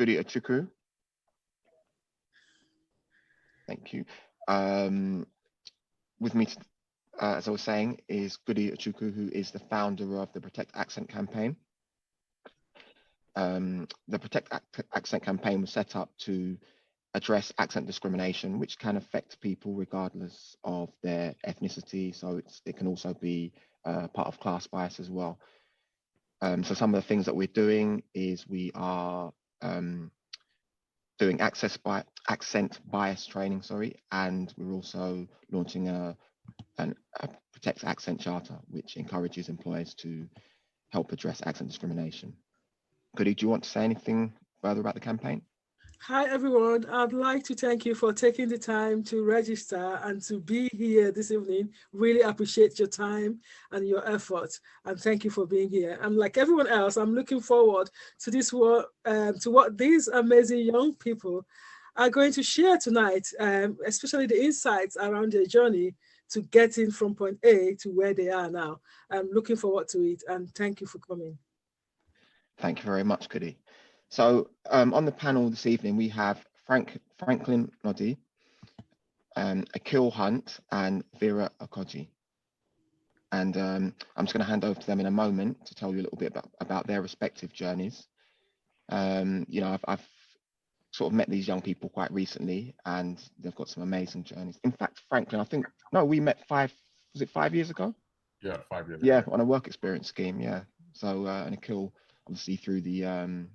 Goody Achuku. Thank you. With me, as I was saying, is Goody Achuku, who is the founder of the Protect Accent campaign. The Protect Accent campaign was set up to address accent discrimination, which can affect people regardless of their ethnicity. So it can also be part of class bias as well. So some of the things that we're doing is we are doing accent bias training, and we're also launching a Protect Accent Charter, which encourages employers to help address accent discrimination. Goody, do you want to say anything further about the campaign? Hi, everyone. I'd like to thank you for taking the time to register and to be here this evening. Really appreciate your time and your effort. And thank you for being here. And like everyone else, I'm looking forward to this work, to what these amazing young people are going to share tonight, especially the insights around their journey to getting from point A to where they are now. I'm looking forward to it. And thank you for coming. Thank you very much, Goody. So on the panel this evening, we have Franklin Noddy, Akil Hunt, and Vera Okoji. And I'm just going to hand over to them in a moment to tell you a little bit about their respective journeys. I've sort of met these young people quite recently, and they've got some amazing journeys. In fact, Franklin, we met 5 years ago? Yeah, 5 years ago. Yeah, on a work experience scheme, yeah. So, and Akil, obviously through the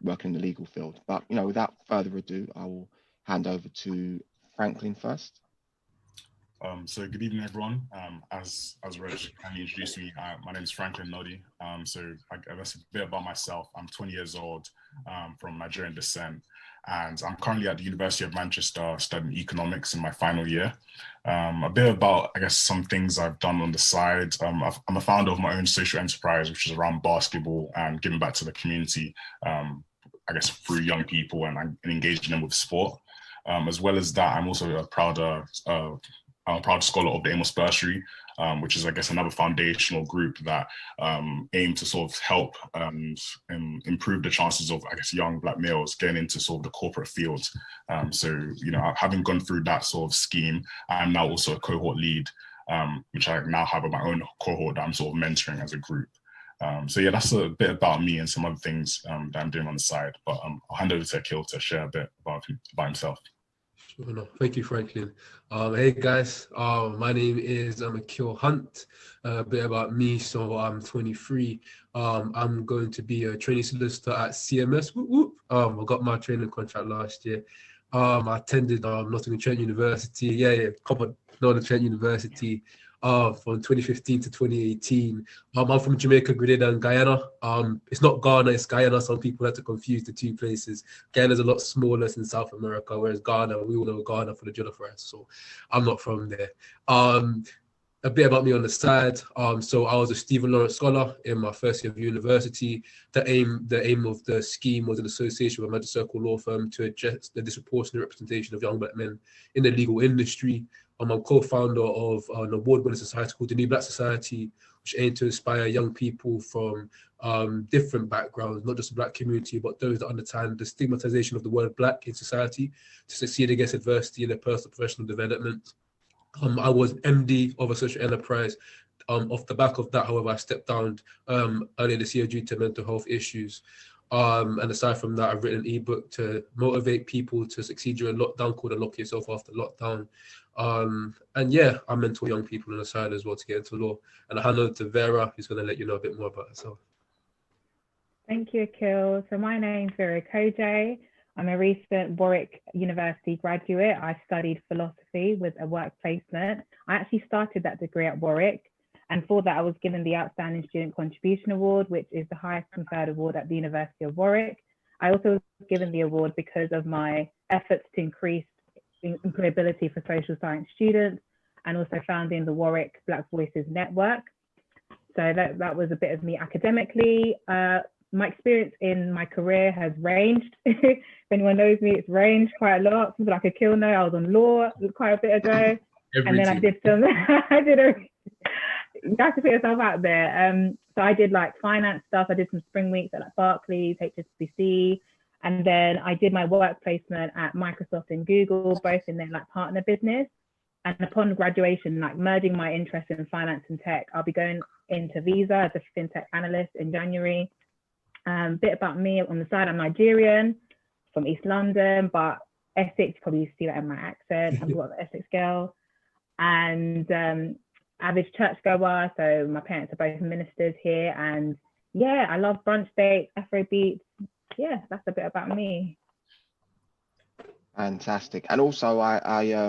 working in the legal field. But without further ado, I will hand over to Franklin first. So good evening, everyone. As Reg kindly introduced me, my name is Franklin Noddy. So that's a bit about myself. I'm 20 years old, from Nigerian descent, and I'm currently at the University of Manchester studying economics in my final year. A bit about, I guess, some things I've done on the side. I'm a founder of my own social enterprise, which is around basketball and giving back to the community, I guess, through young people and engaging them with sport. As well as that, I'm also a proud scholar of the Amos Bursary, which is, I guess, another foundational group that aim to sort of help improve the chances of, I guess, young Black males getting into sort of the corporate field. So, having gone through that sort of scheme, I'm now also a cohort lead, which I now have on my own cohort that I'm sort of mentoring as a group. So yeah, that's a bit about me and some other things that I'm doing on the side. But I'll hand over to Akil to share a bit about himself. Sure enough. Thank you, Franklin. Hey guys, my name is Akil Hunt. A bit about me. So I'm 23. I'm going to be a trainee solicitor at CMS. Whoop, whoop. I got my training contract last year. I attended Nottingham-Trent University. Nottingham-Trent University. From 2015 to 2018. I'm from Jamaica, Grenada, and Guyana. It's not Ghana, it's Guyana. Some people like to confuse the two places. Guyana is a lot smaller in South America, whereas Ghana, we all know Ghana for the jollof rice. So I'm not from there. A bit about me on the side. So I was a Stephen Lawrence Scholar in my first year of university. The aim of the scheme was an association with a Magic Circle law firm to address the disproportionate representation of young Black men in the legal industry. I'm a co-founder of an award-winning society called the New Black Society, which aims to inspire young people from different backgrounds, not just the Black community, but those that understand the stigmatization of the word Black in society to succeed against adversity in their personal professional development. I was MD of a social enterprise. Off the back of that, however, I stepped down earlier this year due to mental health issues. And aside from that, I've written an ebook to motivate people to succeed during lockdown called Unlock Yourself After Lockdown. And yeah, I mentor young people on the side as well to get into law. And I hand over to Vera, who's going to let you know a bit more about herself. Thank you, Akil. So my name's Vera Okoji. I'm a recent Warwick University graduate. I studied philosophy with a work placement. I actually started that degree at Warwick. And for that, I was given the Outstanding Student Contribution Award, which is the highest conferred award at the University of Warwick. I also was given the award because of my efforts to increase employability for social science students and also founding the Warwick Black Voices Network. So that was a bit of me academically. My experience in my career has ranged. If anyone knows me, it's ranged quite a lot. People like Akil know I was on law quite a bit ago. I did some, you have to put yourself out there. So So I did like finance stuff. I did some spring weeks at like Barclays, HSBC, and then I did my work placement at Microsoft and Google, both in their like partner business. And upon graduation, like merging my interest in finance and tech, I'll be going into Visa as a fintech analyst in January. Bit about me on the side, I'm Nigerian from East London, but Essex, you probably see that in my accent. I'm an Essex girl. And average churchgoer, so my parents are both ministers here. And yeah, I love brunch dates, Afro beats. Yeah, that's a bit about me. Fantastic. And also I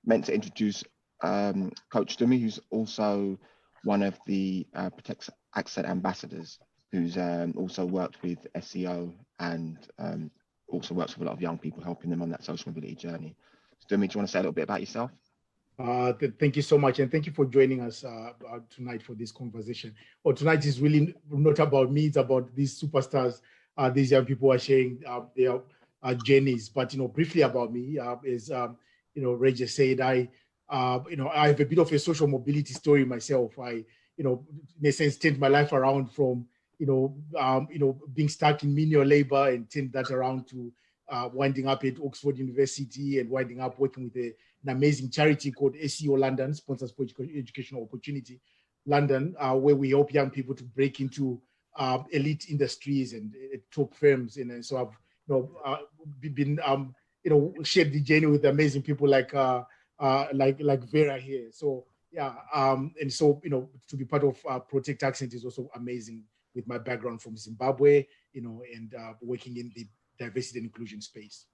meant to introduce Coach Dumi, who's also one of the Protect Accent ambassadors, who's also worked with SEO and also works with a lot of young people, helping them on that social mobility journey. So, Dumi, do you want to say a little bit about yourself? Thank you so much, and thank you for joining us tonight for this conversation. Tonight is really not about me; it's about these superstars. These young people are sharing their journeys. But briefly about me, as Ray just said, I have a bit of a social mobility story myself. I, in a sense, turned my life around from being stuck in menial labor and turned that around to winding up at Oxford University and winding up working with an amazing charity called SEO London, Sponsors for Educational Opportunity London, where we help young people to break into elite industries and top firms. And so I've been shared the journey with amazing people like Vera here. So yeah, and so to be part of Protect Accent is also amazing with my background from Zimbabwe, and working in the diversity and inclusion space.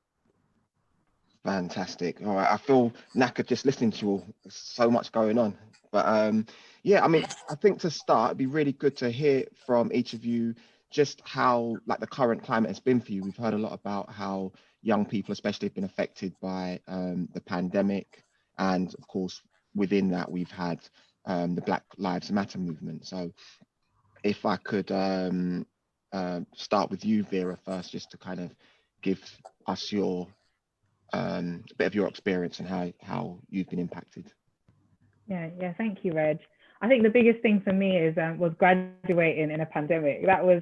Fantastic. All right, I feel knackered just listening to you all. There's so much going on. But yeah, I mean, I think to start, it'd be really good to hear from each of you just how like the current climate has been for you. We've heard a lot about how young people especially have been affected by the pandemic. And of course, within that, we've had the Black Lives Matter movement. So if I could start with you, Vera, first, just to kind of give us your a bit of your experience and how you've been impacted. Yeah, thank you, Reg. I think the biggest thing for me is was graduating in a pandemic. That was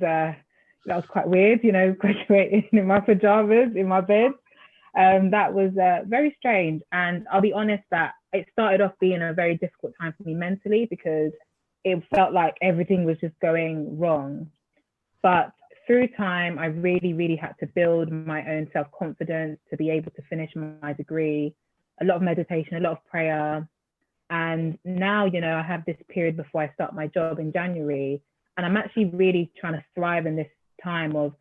quite weird, graduating in my pajamas in my bed. That was very strange. And I'll be honest that it started off being a very difficult time for me mentally, because it felt like everything was just going wrong. But through time, I really, really had to build my own self-confidence to be able to finish my degree, a lot of meditation, a lot of prayer. And now, I have this period before I start my job in January, and I'm actually really trying to thrive in this time of,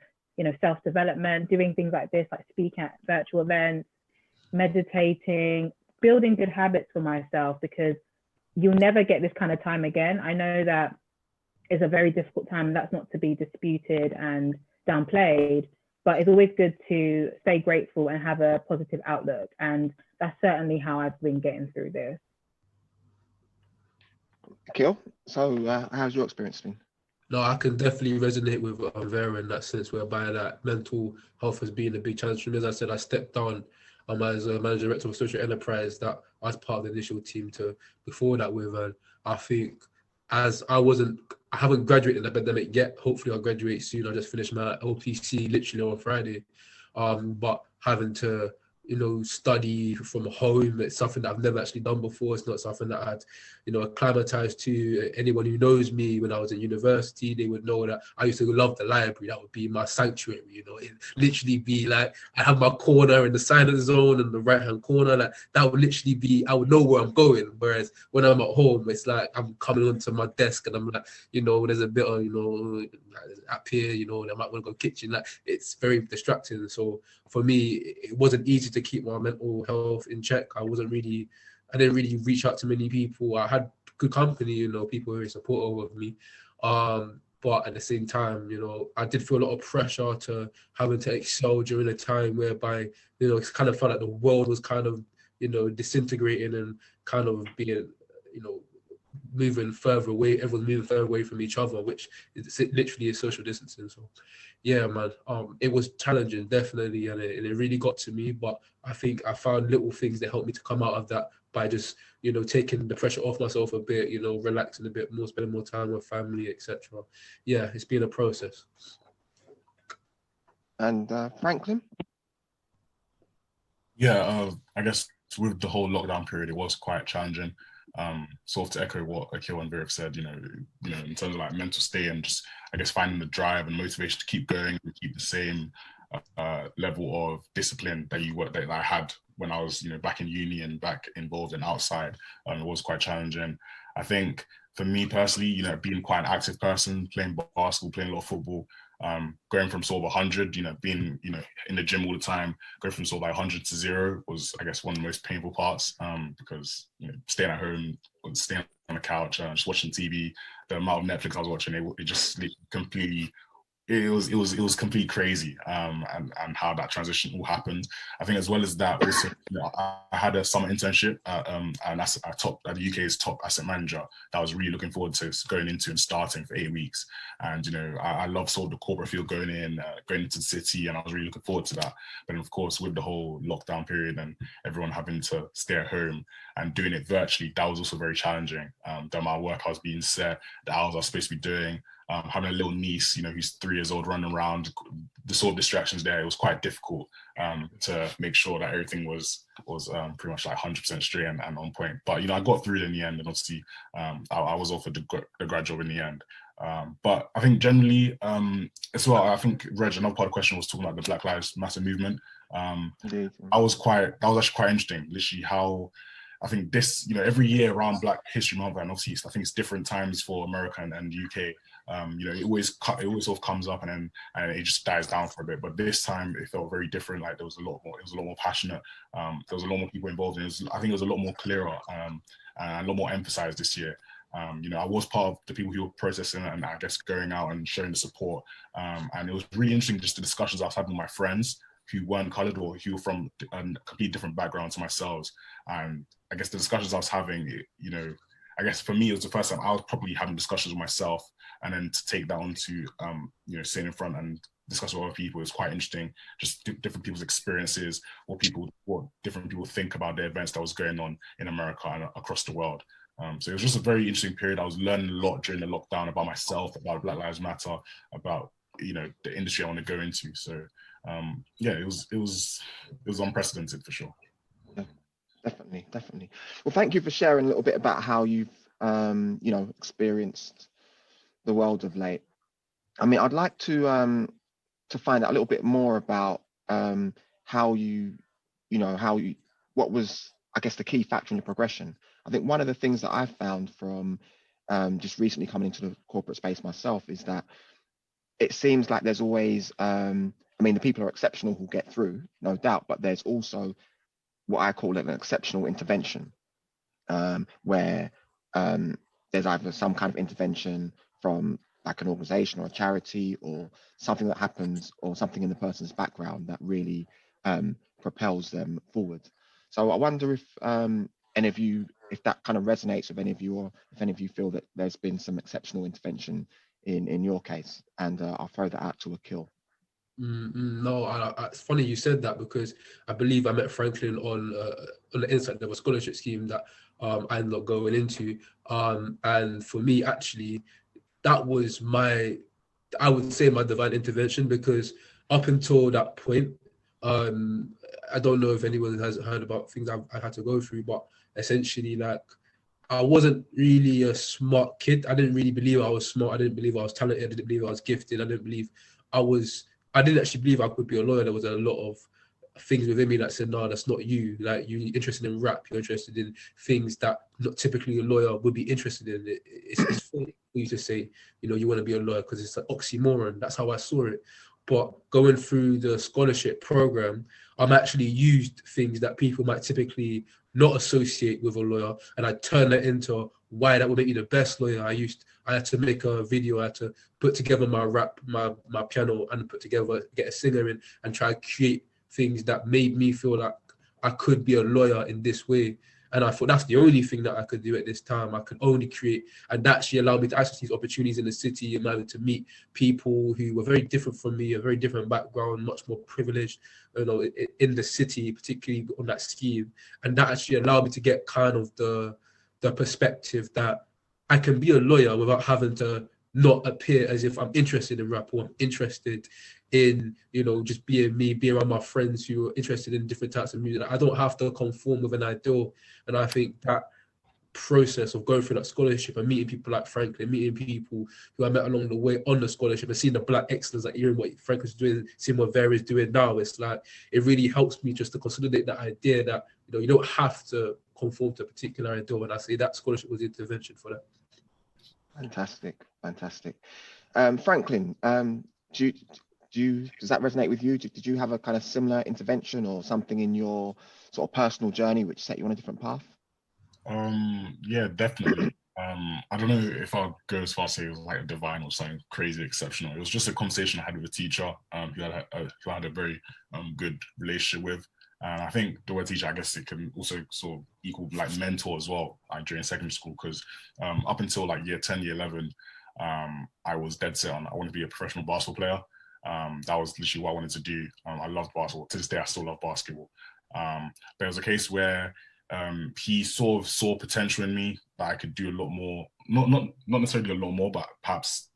self-development, doing things like this, like speaking at virtual events, meditating, building good habits for myself, because you'll never get this kind of time again. I know that it's a very difficult time, and that's not to be disputed and downplayed, but it's always good to stay grateful and have a positive outlook. And that's certainly how I've been getting through this. Akil, so how's your experience been? No, I can definitely resonate with Vera in that sense, whereby that mental health has been a big challenge for me. As I said, I stepped down as a manager director of social enterprise that I was part of the initial team to before that with. And I think as I haven't graduated in the pandemic yet. Hopefully I'll graduate soon. I just finished my OPC literally on Friday. But having to, study from home, it's something that I've never actually done before. It's not something that I'd, acclimatized to. Anyone who knows me when I was in university, they would know that I used to love the library. That would be my sanctuary, It literally be like, I have my corner in the silent zone in the right-hand corner. Like that would literally be, I would know where I'm going. Whereas when I'm at home, it's like I'm coming onto my desk and I'm like, there's a bit of, up here, I might want to go kitchen. Like it's very distracting. So for me, it wasn't easy to keep my mental health in check. I didn't really reach out to many people. I had good company, people were very supportive of me. But at the same time, I did feel a lot of pressure to having to excel during a time whereby, it kind of felt like the world was kind of, disintegrating and kind of being, moving further away, everyone's moving further away from each other, which is literally is social distancing. So yeah, man, it was challenging, definitely, and it really got to me, but I think I found little things that helped me to come out of that by just, you know, taking the pressure off myself a bit, you know, relaxing a bit more, spending more time with family, etc. Yeah, it's been a process. And Franklin? Yeah, I guess with the whole lockdown period, it was quite challenging. Sort of to echo what Akil and Virif said, you know, in terms of like mental state and just, I guess, finding the drive and motivation to keep going and keep the same level of discipline that I had when I was, you know, back in uni and back involved and outside. It was quite challenging. I think for me personally, you know, being quite an active person, playing basketball, playing a lot of football, going from sort of 100, you know, being, you know, in the gym all the time, going from sort of like 100 to 0 was, I guess, one of the most painful parts, because, you know, staying at home, staying on the couch, just watching TV, the amount of Netflix I was watching, it just completely, it was completely crazy, and how that transition all happened. I think as well as that, also, you know, I had a summer internship at the UK's top asset manager that I was really looking forward to going into and starting for 8 weeks. And, you know, I love sort of the corporate field going into the city, and I was really looking forward to that. But then, of course, with the whole lockdown period and everyone having to stay at home and doing it virtually, that was also very challenging. The amount of work I was being set, the hours I was supposed to be doing. Having a little niece, you know, who's 3 years old, running around, the sort of distractions there, it was quite difficult to make sure that everything was pretty much like 100% straight and on point. But, you know, I got through it in the end, and obviously I was offered the grad job in the end. But I think generally, as well, I think, Reg, another part of the question was talking about the Black Lives Matter movement. That was actually quite interesting, literally how, I think this, you know, every year around Black History Month, and obviously I think it's different times for America and UK. You know, it always sort of comes up and then it just dies down for a bit. But this time it felt very different. Like there was a lot more. It was a lot more passionate. There was a lot more people involved, and I think it was a lot more clearer and a lot more emphasized this year. You know, I was part of the people who were protesting and I guess going out and showing the support. And it was really interesting, just the discussions I was having with my friends who weren't colored or who were from a completely different background to myself. And I guess the discussions I was having, you know, I guess for me, it was the first time I was probably having discussions with myself, and then to take that on to, you know, sitting in front and discuss with other people is quite interesting. Just different people's experiences, what different people think about the events that was going on in America and across the world. So it was just a very interesting period. I was learning a lot during the lockdown about myself, about Black Lives Matter, about, you know, the industry I want to go into. So yeah, it was unprecedented for sure. Yeah, definitely. Well, thank you for sharing a little bit about how you've you know, experienced the world of late. I mean, I'd like to find out a little bit more about how what was, I guess, the key factor in your progression. I think one of the things that I've found from just recently coming into the corporate space myself is that it seems like there's always, I mean, the people are exceptional who get through, no doubt, but there's also what I call an exceptional intervention, where there's either some kind of intervention from like an organization or a charity or something that happens or something in the person's background that really propels them forward. So I wonder if any of you, if that kind of resonates with any of you, or if any of you feel that there's been some exceptional intervention in your case. And I'll throw that out to Akil. No, it's funny you said that, because I believe I met Franklin on the Insight Level scholarship scheme that I ended up going into. And for me, actually, that was I would say my divine intervention, because up until that point, I don't know if anyone has heard about things I've had to go through, but essentially, like, I wasn't really a smart kid. I didn't really believe I was smart. I didn't believe I was talented. I didn't believe I was gifted. I didn't actually believe I could be a lawyer. There was a lot of things within me that said, no, that's not you. Like, you're interested in rap. You're interested in things that not typically a lawyer would be interested in. It's funny for you to say, you know, you want to be a lawyer, because it's an oxymoron. That's how I saw it. But going through the scholarship program, I'm actually used things that people might typically not associate with a lawyer, and I turned that into why that would make me the best lawyer. I had to make a video. I had to put together my rap, my piano, and get a singer in, and try to create things that made me feel like I could be a lawyer in this way. And I thought that's the only thing that I could do at this time. I could only create, and that actually allowed me to access these opportunities in the city, and allowed me to meet people who were very different from me, a very different background, much more privileged, in the city, particularly on that scheme. And that actually allowed me to get kind of the perspective that I can be a lawyer without having to not appear as if I'm interested in rap, or I'm interested in, just being me, being around my friends who are interested in different types of music. I don't have to conform with an ideal. And I think that process of going through that scholarship and meeting people like Franklin, meeting people who I met along the way on the scholarship, and seeing the Black excellence, like hearing what Franklin's doing, seeing what Vera's doing now, it's like, it really helps me just to consolidate that idea that, you don't have to conform to a particular ideal. And I say that scholarship was the intervention for that. Fantastic. Franklin, does that resonate with you? Did you have a kind of similar intervention or something in your sort of personal journey which set you on a different path? Yeah, definitely. I don't know if I'll go as far as say it was like divine or something crazy exceptional. It was just a conversation I had with a teacher who I had a very good relationship with. And I think the word teacher, I guess it can also sort of equal like mentor as well, like during secondary school, because up until like year 10, year 11, I was dead set on I want to be a professional basketball player. That was literally what I wanted to do. I loved basketball. To this day, I still love basketball. But it was a case where he sort of saw potential in me that I could do a lot more, not necessarily a lot more, but perhaps,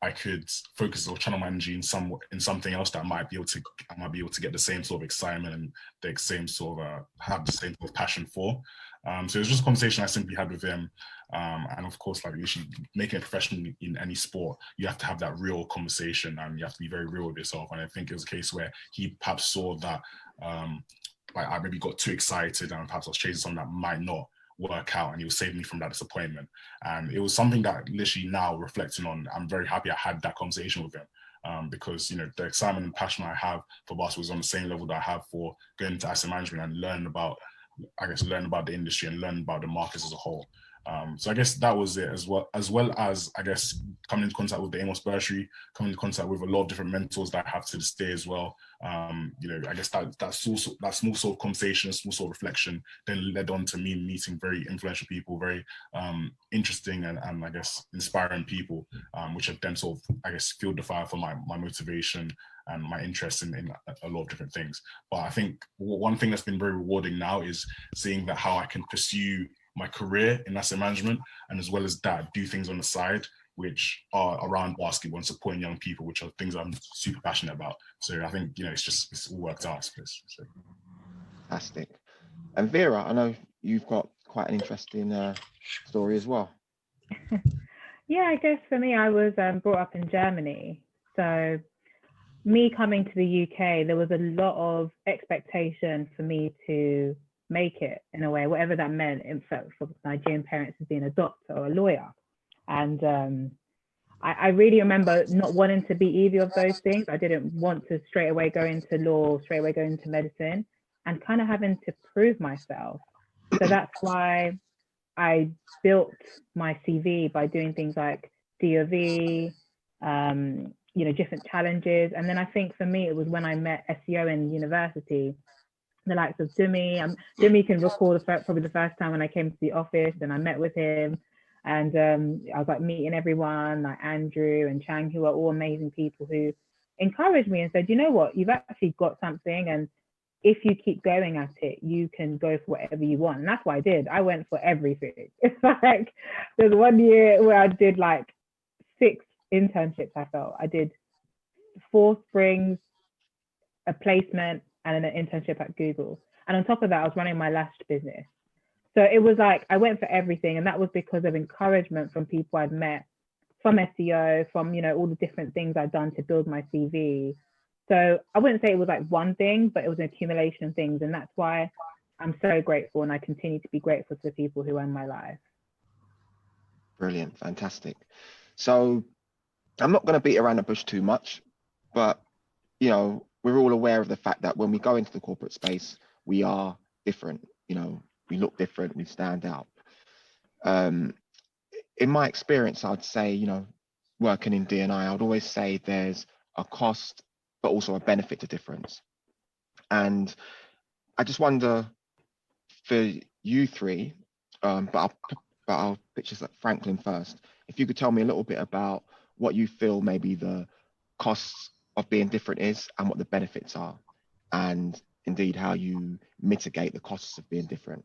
I could focus or channel my energy in something else that I might be able to get the same sort of excitement and the same sort of have the same sort of passion for. So it was just a conversation I simply had with him. And of course, like literally making it professional in any sport, you have to have that real conversation and you have to be very real with yourself. And I think it was a case where he perhaps saw that like I maybe got too excited and perhaps I was chasing something that might not work out, and he was saving me from that disappointment. And it was something that literally now reflecting on, I'm very happy I had that conversation with him, because the excitement and passion I have for basketball is on the same level that I have for going into asset management and learn about the industry and learn about the markets as a whole. So I guess that was it, as well as I guess coming into contact with the Amos Bursary, coming into contact with a lot of different mentors that I have to this day as well. I guess that small sort of conversation, small sort of reflection then led on to me meeting very influential people, very interesting and I guess inspiring people, which have then sort of, I guess, fueled the fire for my motivation and my interest in a lot of different things. But I think one thing that's been very rewarding now is seeing that how I can pursue my career in asset management, and as well as that, do things on the side which are around basketball and supporting young people, which are things I'm super passionate about. So I think it's all worked out. So. Fantastic. And Vera, I know you've got quite an interesting story as well. Yeah, I guess for me, I was brought up in Germany. So me coming to the UK, there was a lot of expectation for me to make it in a way, whatever that meant. In fact, for Nigerian parents, as being a doctor or a lawyer. And I really remember not wanting to be either of those things. I didn't want to straight away go into law, straight away go into medicine, and kind of having to prove myself. So that's why I built my CV by doing things like DOV, different challenges. And then I think for me, it was when I met SEO in university, the likes of Dumi. Dumi can recall probably the first time when I came to the office and I met with him, and I was like meeting everyone, like Andrew and Chang, who are all amazing people who encouraged me and said, you know what, you've actually got something, and if you keep going at it, you can go for whatever you want. And that's what I did. I went for everything. It's like there's one year where I did like 6 internships. I did 4 springs, a placement, and an internship at Google. And on top of that, I was running my lash business. So it was like, I went for everything. And that was because of encouragement from people I'd met, from SEO, from, all the different things I'd done to build my CV. So I wouldn't say it was like one thing, but it was an accumulation of things. And that's why I'm so grateful. And I continue to be grateful to the people who own my life. Brilliant. Fantastic. So I'm not going to beat around the bush too much, but, we're all aware of the fact that when we go into the corporate space, we are different. We look different, we stand out. In my experience, I'd say, working in D&I, I'd always say there's a cost, but also a benefit to difference. And I just wonder, for you three, but I'll pitch this at Franklin first. If you could tell me a little bit about what you feel maybe the costs of being different is and what the benefits are, and indeed how you mitigate the costs of being different,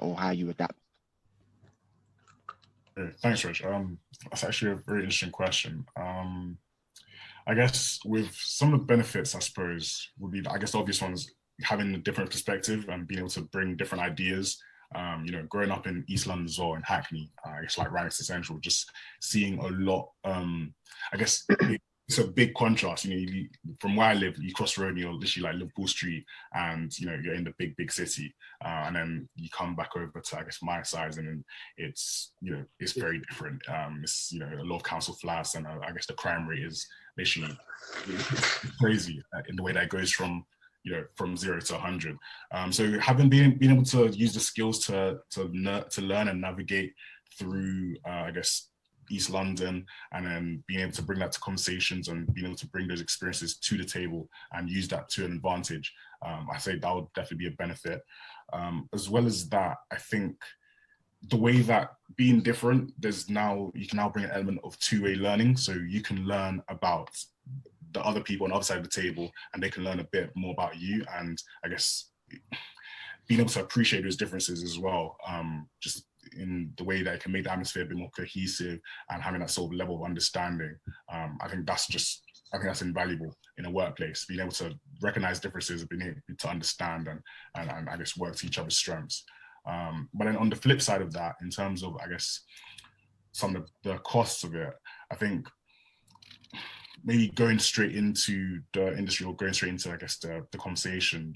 or how you adapt. Thanks, Rich. That's actually a very interesting question. I guess with some of the benefits, I suppose, would be, I guess, the obvious ones, having a different perspective and being able to bring different ideas. Growing up in East London as well, in Hackney, I guess like right next to Central, just seeing a lot, I guess it's a big contrast. From where I live, you cross the road and you're literally like Liverpool Street, and you're in the big city, and then you come back over to, I guess, my size, and then it's it's very different. It's a lot of council flats, and I guess the crime rate is literally it's crazy in the way that it goes from 0 to 100. So having been able to use the skills to learn and navigate through, I guess, East London, and then being able to bring that to conversations and being able to bring those experiences to the table and use that to an advantage, I think that would definitely be a benefit. As well as that, I think the way that being different, you can now bring an element of two-way learning. So you can learn about the other people on the other side of the table, and they can learn a bit more about you. And I guess being able to appreciate those differences as well, just in the way that it can make the atmosphere a bit more cohesive, and having that sort of level of understanding. I think that's invaluable in a workplace, being able to recognize differences, being able to understand and I guess work to each other's strengths. But then on the flip side of that, in terms of, I guess, some of the costs of it, I think maybe going straight into the industry, or going straight into, I guess, the conversation,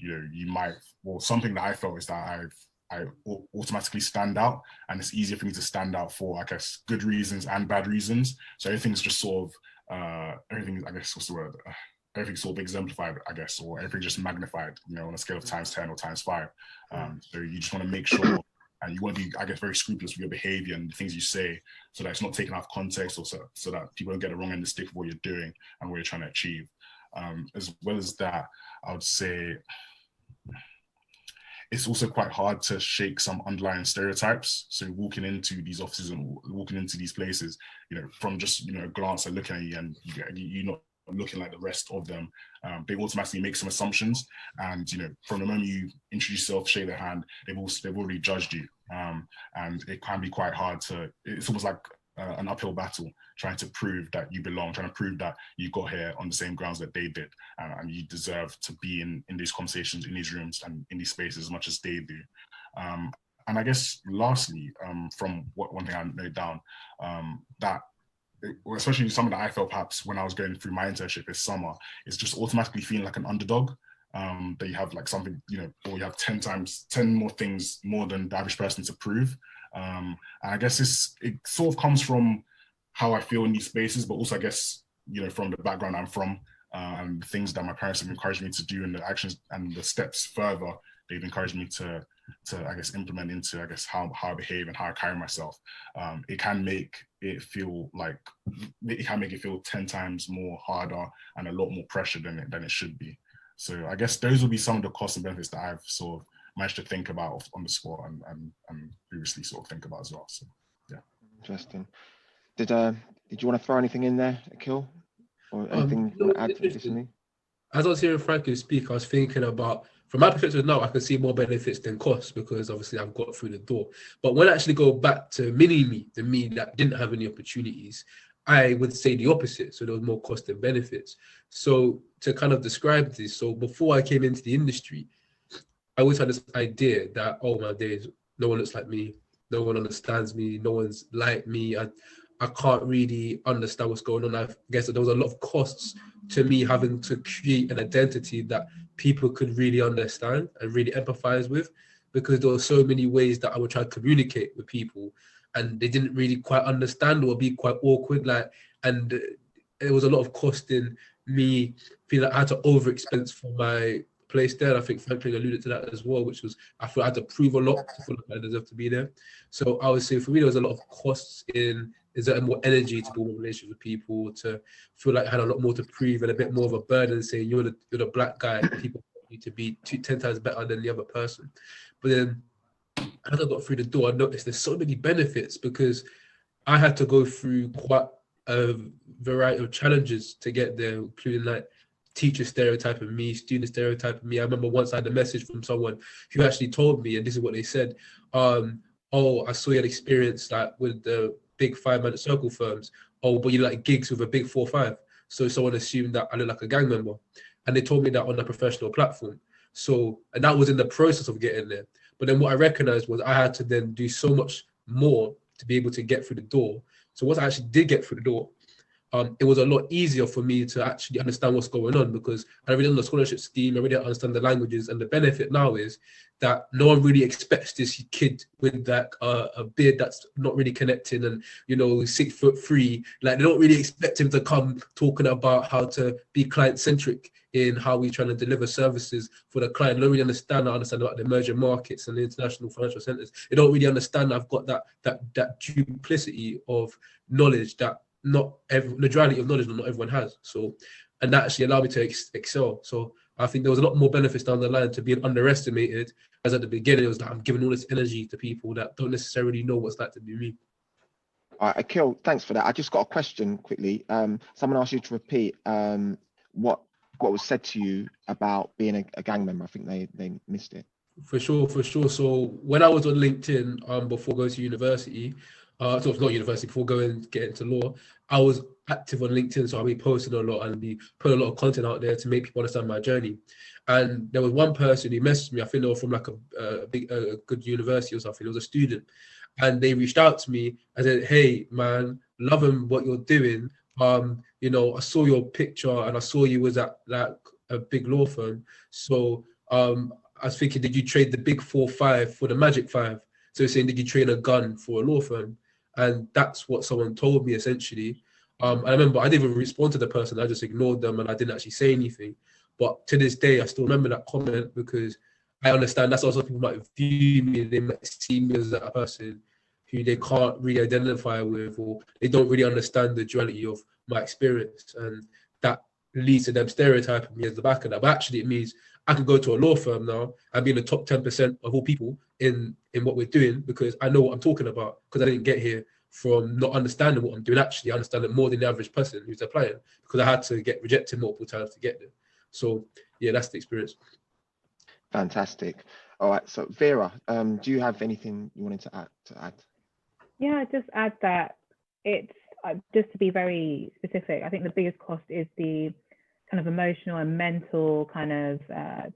something that I felt is that I automatically stand out, and it's easier for me to stand out for, I guess, good reasons and bad reasons. So everything's just sort of, everything's sort of exemplified, I guess, or everything just magnified, on a scale of times 10 or times 5. So you just want to make sure, and you want to be, I guess, very scrupulous with your behavior and the things you say, so that it's not taken out of context, or so that people don't get the wrong end of the stick of what you're doing and what you're trying to achieve. As well as that, I would say it's also quite hard to shake some underlying stereotypes. So walking into these offices and walking into these places, from just, a glance at looking at you, and you're not looking like the rest of them, they automatically make some assumptions. And, from the moment you introduce yourself, shake their hand, they've already judged you. And it can be quite hard it's almost like an uphill battle, trying to prove that you belong, trying to prove that you got here on the same grounds that they did, and you deserve to be in these conversations, in these rooms, and in these spaces as much as they do. And I guess lastly, from one thing I noted down, that especially something that I felt perhaps when I was going through my internship this summer, is just automatically feeling like an underdog. That you have like something, or you have 10 more things more than the average person to prove. And I guess it sort of comes from how I feel in these spaces, but also, I guess, from the background I'm from, and the things that my parents have encouraged me to do, and the actions and the steps further they've encouraged me to I guess, implement into, I guess, how I behave and how I carry myself. It can make it feel 10 times more harder and a lot more pressure than it should be. So I guess those will be some of the costs and benefits that I've sort of managed to think about on the spot, and previously sort of think about as well. So yeah. Interesting. Did you want to throw anything in there, Akil, or anything you want to add additionally? As I was hearing Franklin speak, I was thinking about, from my perspective now, I can see more benefits than costs, because obviously I've got through the door. But when I actually go back to the me that didn't have any opportunities, I would say the opposite. So there was more cost than benefits. So to kind of describe this, so before I came into the industry, I always had this idea that, oh my days, no one looks like me, no one understands me, no one's like me. I can't really understand what's going on. I guess that there was a lot of costs to me having to create an identity that people could really understand and really empathize with, because there were so many ways that I would try to communicate with people, and they didn't really quite understand, or be quite awkward. And it was a lot of cost in me feeling like I had to over-expense for my place there. And I think Franklin alluded to that as well, which was, I feel I had to prove a lot to feel like I deserve to be there. So I would say for me, there was a lot of costs in exerting more energy to build more relationships with people, to feel like I had a lot more to prove, and a bit more of a burden saying you're the black guy, people want you to be 10 times better than the other person. But then as I got through the door, I noticed there's so many benefits because I had to go through quite a variety of challenges to get there, including like teacher stereotyping me, student stereotyping me. I remember once I had a message from someone who actually told me, and this is what they said, oh, I saw you had experience like with the big 5-man circle firms. Oh, but you like gigs with a big 4-5. So someone assumed that I look like a gang member. And they told me that on a professional platform. So, and that was in the process of getting there. But then what I recognized was I had to then do so much more to be able to get through the door. So once I actually did get through the door, it was a lot easier for me to actually understand what's going on because I already understand the scholarship scheme, I already understand the languages, and the benefit now is that no one really expects this kid with that a beard that's not really connecting and 6'3". Like they don't really expect him to come talking about how to be client-centric in how we're trying to deliver services for the client. They don't really understand. I understand about the emerging markets and the international financial centers. They don't really understand I've got that duplicity of knowledge that the duality of knowledge that not everyone has. So, and that actually allowed me to excel. So I think there was a lot more benefits down the line to being underestimated, as at the beginning it was like I'm giving all this energy to people that don't necessarily know what's like to be me. All right, Akil, thanks for that. I just got a question quickly. Someone asked you to repeat what was said to you about being a gang member. I think they missed it. For sure. So when I was on LinkedIn before going to university, so not university, before get into law, I was active on LinkedIn, so I'll be posting a lot and be putting a lot of content out there to make people understand my journey. And there was one person who messaged me, I think they were from like a good university or something, it was a student, and they reached out to me and said, hey man, loving what you're doing. I saw your picture and I saw you was at like a big law firm. So I was thinking, did you trade the big 4-5 for the magic 5? So saying, did you trade a gun for a law firm? And that's what someone told me essentially. I remember I didn't even respond to the person. I just ignored them and I didn't actually say anything. But to this day, I still remember that comment because I understand that's also people might view me. They might see me as a person who they can't really identify with, or they don't really understand the duality of my experience. And that leads to them stereotyping me as the back of that. But actually it means I can go to a law firm now and be in the top 10% of all people in what we're doing because I know what I'm talking about because I didn't get here from not understanding what I'm doing. Actually, I understand it more than the average person who's applying because I had to get rejected multiple times to get there. So yeah, that's the experience. Fantastic. All right, so Vera, do you have anything you wanted to add? Yeah, I'd just add that it's just to be very specific, I think the biggest cost is the kind of emotional and mental kind of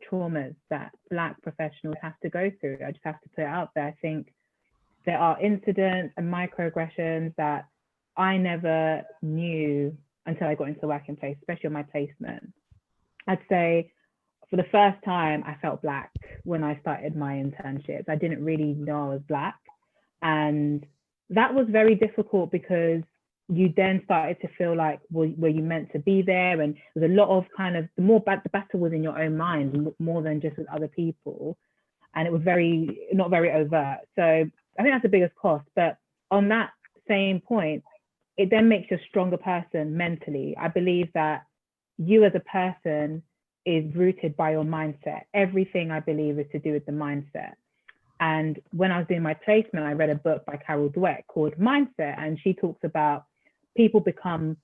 traumas that Black professionals have to go through. I just have to put it out there. I think there are incidents and microaggressions that I never knew until I got into the working place, especially on my placement. I'd say for the first time, I felt Black when I started my internships. I didn't really know I was Black. And that was very difficult because you then started to feel like, were you meant to be there? And there's a lot of kind of, the battle was in your own mind more than just with other people. And it was not very overt. So I think that's the biggest cost. But on that same point, it then makes you a stronger person mentally. I believe that you as a person is rooted by your mindset. Everything I believe is to do with the mindset. And when I was doing my placement, I read a book by Carol Dweck called Mindset. And she talks about people become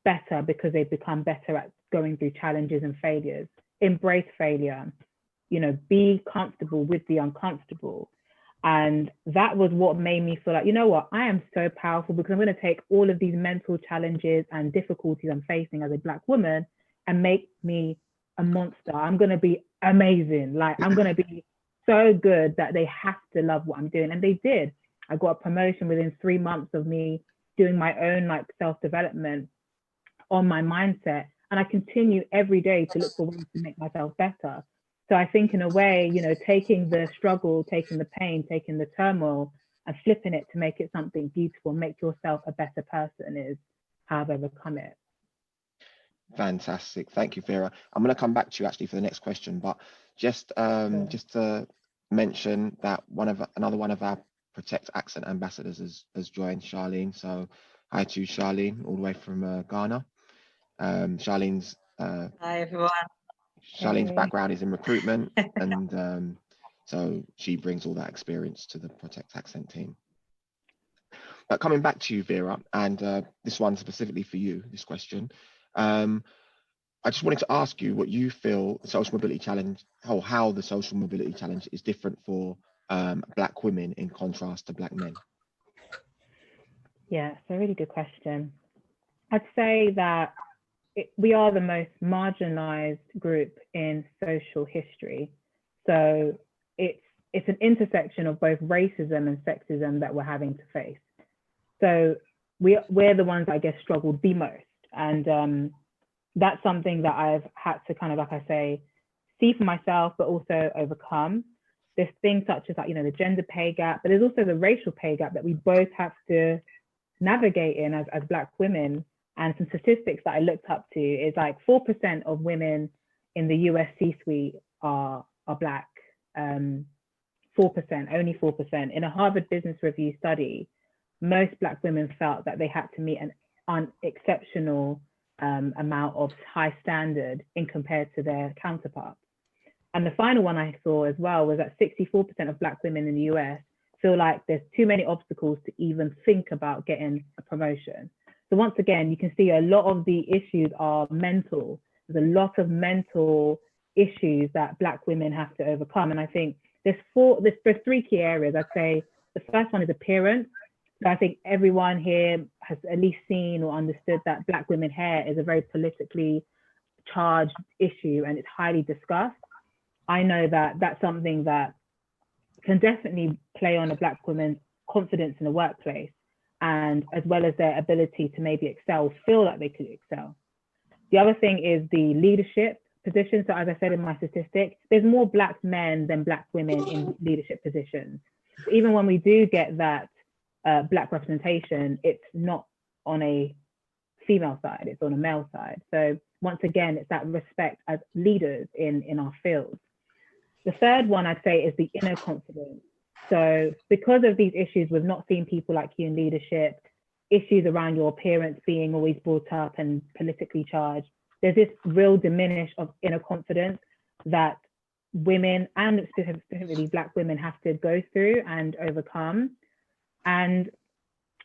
better because they become better at going through challenges and failures. Embrace failure, be comfortable with the uncomfortable. And that was what made me feel like, you know what, I am so powerful because I'm going to take all of these mental challenges and difficulties I'm facing as a Black woman and make me a monster. I'm going to be amazing. Like I'm going to be so good that they have to love what I'm doing. And they did. I got a promotion within 3 months of me doing my own like self-development on my mindset. And I continue every day to look for ways to make myself better. So I think in a way, taking the struggle, taking the pain, taking the turmoil and flipping it to make it something beautiful, make yourself a better person is how I've overcome it. Fantastic. Thank you, Vera. I'm going to come back to you actually for the next question, but just to mention that another one of our Protect Accent ambassadors has joined, Charlene. So hi to Charlene, all the way from Ghana. Charlene's Hi everyone. Charlene's background is in recruitment, and So she brings all that experience to the Protect Accent team. But coming back to you, Vera, and this one specifically for you, this question, I just wanted to ask you what you feel the social mobility challenge, or how the social mobility challenge is different for Black women in contrast to Black men. Yeah, it's a really good question. I'd say that we are the most marginalized group in social history. So it's an intersection of both racism and sexism that we're having to face. So we're the ones, I guess, struggled the most. And that's something that I've had to kind of, like I say, see for myself, but also overcome. There's things such as, like, you know, the gender pay gap, but there's also the racial pay gap that we both have to navigate in as Black women. And some statistics that I looked up to is like 4% of women in the US C-suite are Black. 4%, only 4%. In a Harvard Business Review study, most Black women felt that they had to meet an unexceptional amount of high standard in compared to their counterparts. And the final one I saw as well was that 64% of Black women in the US feel like there's too many obstacles to even think about getting a promotion. So once again, you can see a lot of the issues are mental. There's a lot of mental issues that Black women have to overcome. And I think there's three key areas. I'd say the first one is appearance. So I think everyone here has at least seen or understood that Black women hair is a very politically charged issue and it's highly discussed. I know that that's something that can definitely play on a Black woman's confidence in the workplace, and as well as their ability to maybe excel, feel like they could excel. The other thing is the leadership position. So as I said in my statistic, there's more Black men than Black women in leadership positions. So even when we do get that Black representation, it's not on a female side, it's on a male side. So once again, it's that respect as leaders in our field. The third one I'd say is the inner confidence. So because of these issues, we've not seen people like you in leadership, issues around your appearance being always brought up and politically charged. There's this real diminish of inner confidence that women, and specifically Black women, have to go through and overcome. And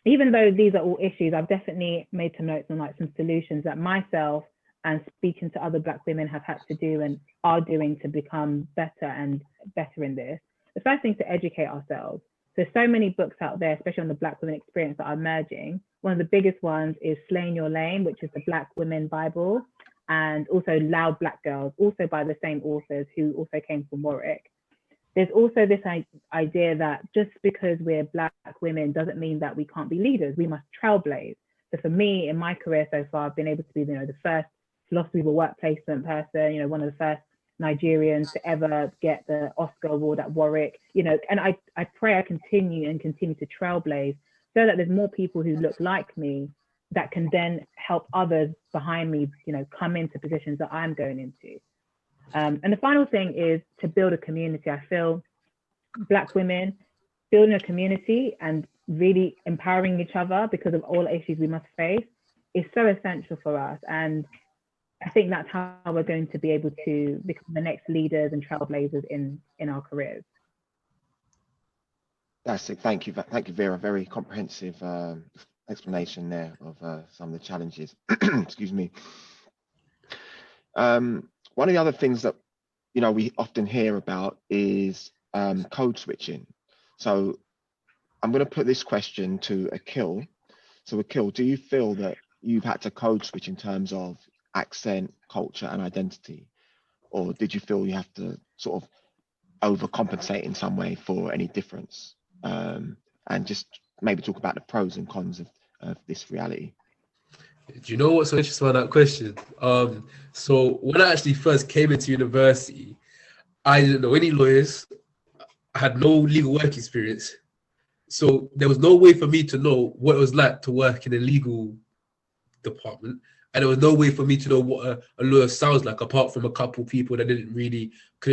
even though these are all issues, I've definitely made some notes on like some solutions that myself and speaking to other Black women have had to do and are doing to become better and better in this. The first thing is to educate ourselves. There's so many books out there, especially on the Black women experience, that are emerging. One of the biggest ones is Slaying Your Lane, which is the Black Women Bible, and also Loud Black Girls, also by the same authors who also came from Warwick. There's also this idea that just because we're Black women doesn't mean that we can't be leaders. We must trailblaze. So for me, in my career so far, I've been able to be, the first philosophy of a work placement person, one of the first Nigerians to ever get the Oscar award at Warwick, and I pray I continue to trailblaze so that there's more people who look like me that can then help others behind me, come into positions that I'm going into. And the final thing is to build a community. I feel Black women building a community and really empowering each other because of all the issues we must face is so essential for us. And I think that's how we're going to be able to become the next leaders and trailblazers in our careers. That's it. Thank you, Vera. Very comprehensive explanation there of some of the challenges. Excuse me. One of the other things that we often hear about is code switching. So I'm going to put this question to Akil. So Akil, do you feel that you've had to code switch in terms of accent, culture, and identity, or did you feel you have to sort of overcompensate in some way for any difference? And just maybe talk about the pros and cons of this reality. Do you know what's so interesting about that question? So when I actually first came into university, I didn't know any lawyers. I had no legal work experience. So there was no way for me to know what it was like to work in a legal department. And there was no way for me to know what a lawyer sounds like, apart from a couple people that couldn't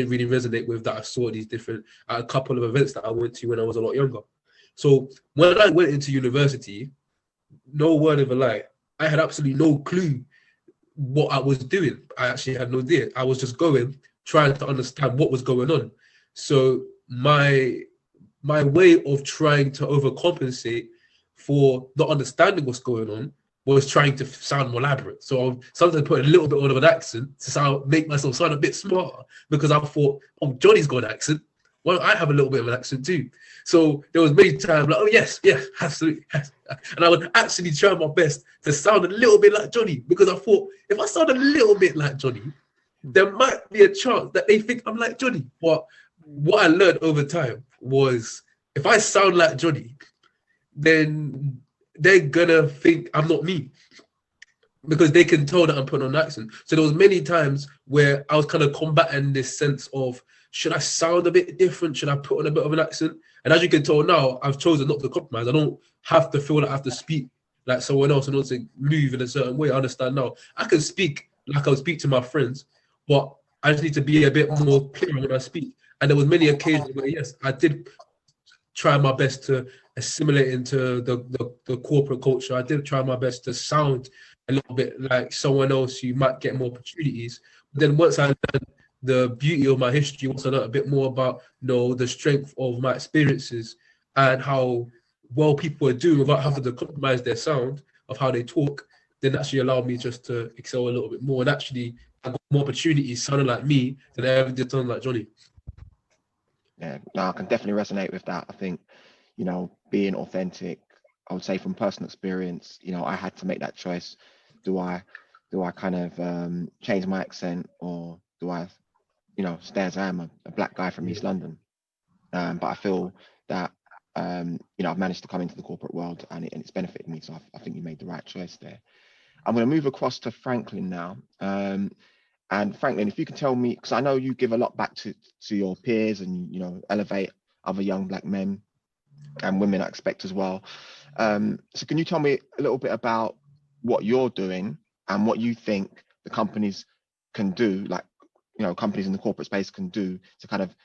really resonate with, that I saw these different, at a couple of events that I went to when I was a lot younger. So when I went into university, no word of a lie, I had absolutely no clue what I was doing. I actually had no idea. I was just trying to understand what was going on. So my way of trying to overcompensate for not understanding what's going on was trying to sound more elaborate. So I sometimes put a little bit of an accent to make myself sound a bit smarter, because I thought, oh, Johnny's got an accent. Why don't I have a little bit of an accent too? So there was many times like, oh yes, absolutely. Yes. And I would actually try my best to sound a little bit like Johnny, because I thought if I sound a little bit like Johnny, there might be a chance that they think I'm like Johnny. But what I learned over time was if I sound like Johnny, then they're gonna think I'm not me, because they can tell that I'm putting on an accent. So there was many times where I was kind of combating this sense of, should I sound a bit different? Should I put on a bit of an accent? And as you can tell now, I've chosen not to compromise. I don't have to feel like I have to speak like someone else in order to move in a certain way. I understand now. I can speak like I would speak to my friends, but I just need to be a bit more clear when I speak. And there was many occasions where, yes, I did try my best to assimilate into the corporate culture. I did try my best to sound a little bit like someone else who might get more opportunities. But then once I learned the beauty of my history, once I learned a bit more about, the strength of my experiences and how well people are doing without having to compromise their sound of how they talk, then actually allowed me just to excel a little bit more. And actually, I got more opportunities sounding like me than I ever did sounding like Johnny. Yeah, no, I can definitely resonate with that. I think, being authentic, I would say from personal experience, I had to make that choice. Do I kind of change my accent, or do I, stay as I am, a black guy from East London? But I feel that, I've managed to come into the corporate world and it's benefited me. So I think you made the right choice there. I'm going to move across to Franklin now. And Franklin, if you can tell me, because I know you give a lot back to your peers and, elevate other young black men and women, I expect, as well. So can you tell me a little bit about what you're doing and what you think the companies can do, like, companies in the corporate space can do to kind of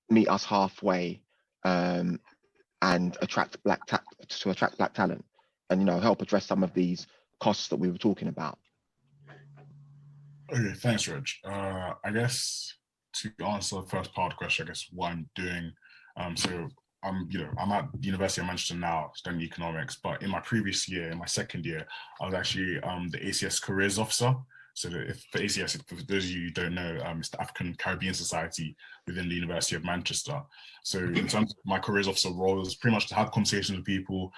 meet us halfway and attract black talent and, help address some of these costs that we were talking about? Okay, thanks, Reg. I guess to answer the first part of the question, I guess what I'm doing. So I'm at the University of Manchester now studying economics, but in my previous year, in my second year, I was actually the ACS careers officer. So if the ACS, for those of you who don't know, it's the African Caribbean Society within the University of Manchester. So in terms of my careers officer role, is pretty much to have conversations with people,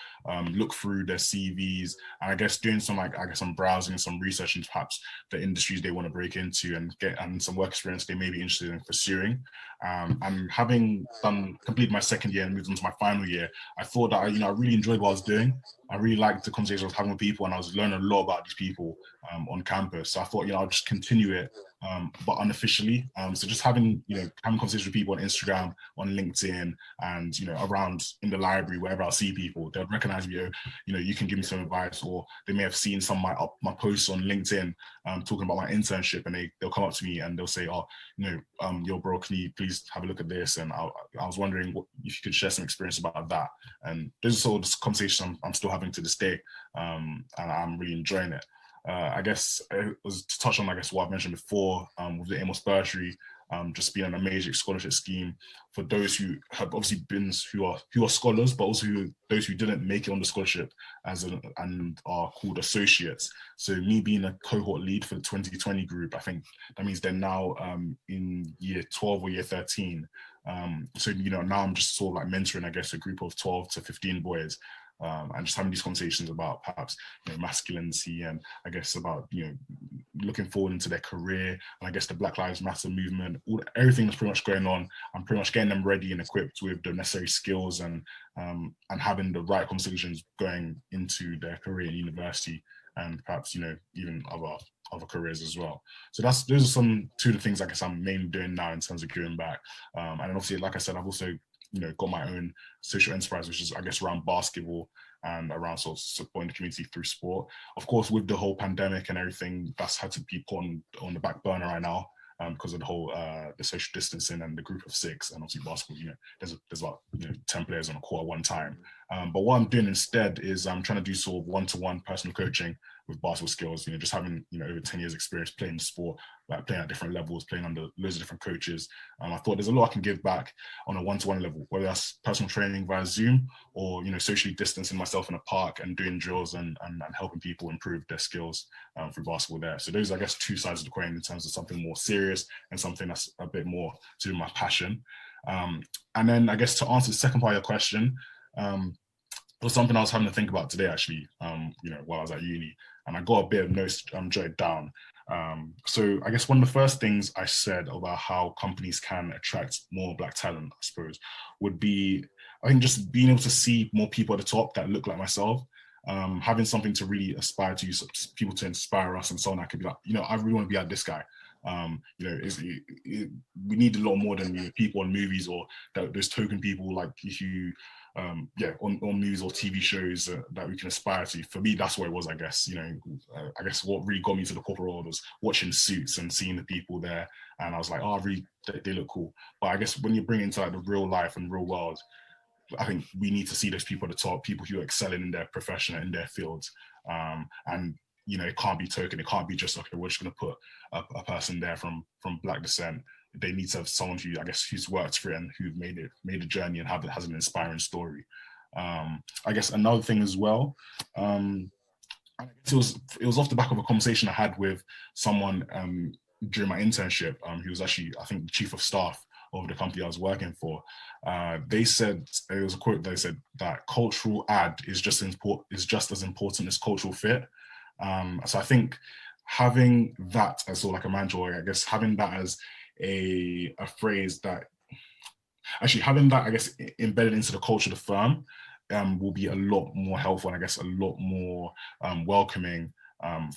look through their CVs, and I guess doing some some browsing, some research into perhaps the industries they want to break into and some work experience they may be interested in pursuing. And having completed my second year and moved on to my final year, I thought that I really enjoyed what I was doing. I really liked the conversations I was having with people, and I was learning a lot about these people on campus. So I thought, I'll just continue it, but unofficially. So just having conversations with people on Instagram, on LinkedIn, and around in the library, wherever I see people, they'll recognize me. You can give me some advice, or they may have seen some of my posts on LinkedIn talking about my internship, and they'll come up to me and they'll say, "Oh, yo, bro, can you please have a look at this?" And I was wondering if you could share some experience about that. And those are sort of conversations I'm still having to this day, and I'm really enjoying it. I guess it was to touch on, what I've mentioned before with the Amos Bursary, just being an amazing scholarship scheme for those who have obviously been who are scholars, but also those who didn't make it on the scholarship and are called associates. So me being a cohort lead for the 2020 group, I think that means they're now in year 12 or year 13. So now I'm just sort of like mentoring, I guess, a group of 12 to 15 boys. And just having these conversations about perhaps masculinity, and I guess about looking forward into their career, and I guess the Black Lives Matter movement, everything that's pretty much going on. I'm pretty much getting them ready and equipped with the necessary skills and having the right conversations going into their career in university, and perhaps even other careers as well. So those are two of the things I guess I'm mainly doing now in terms of giving back. And obviously, like I said, I've also got my own social enterprise, which is I guess around basketball and around sort of supporting the community through sport. Of course, with the whole pandemic and everything, that's had to be put on the back burner right now because of the whole the social distancing and the group of 6, and obviously basketball. There's about 10 players on a court at one time. But what I'm doing instead is I'm trying to do sort of one-to-one personal coaching with basketball skills. Just having over 10 years experience playing the sport, like playing at different levels, playing under loads of different coaches. I thought there's a lot I can give back on a one-to-one level, whether that's personal training via Zoom or socially distancing myself in a park and doing drills and helping people improve their skills through basketball there. So those are, I guess, two sides of the coin in terms of something more serious and something that's a bit more to do with my passion. And then I guess to answer the second part of your question, it was something I was having to think about today, actually, while I was at uni, and I got a bit of notes jotted down. So I guess one of the first things I said about how companies can attract more Black talent, I suppose, would be, I think, just being able to see more people at the top that look like myself, having something to really aspire to, people to inspire us, and someone that could be like, I really want to be like this guy. We need a lot more than people on movies or those token people like on movies or TV shows that we can aspire to. For me, that's what it was, I guess. I guess what really got me to the corporate world was watching Suits and seeing the people there, and I was like, oh, really, they look cool. But I guess when you bring it into like the real life and real world, I think we need to see those people at the top, people who are excelling in their profession, in their fields, and it can't be token. It can't be just, okay, we're just going to put a person there from Black descent. They need to have someone who, I guess, who's worked for it and who've made a journey and has an inspiring story. I guess another thing as well, it was off the back of a conversation I had with someone during my internship. He was actually, I think, the chief of staff of the company I was working for. They said, it was a quote, they said that cultural add is just as important as cultural fit. So I think having that as sort of like a mantra, I guess having that as a phrase that, actually having that, I guess, embedded into the culture of the firm will be a lot more helpful and I guess a lot more welcoming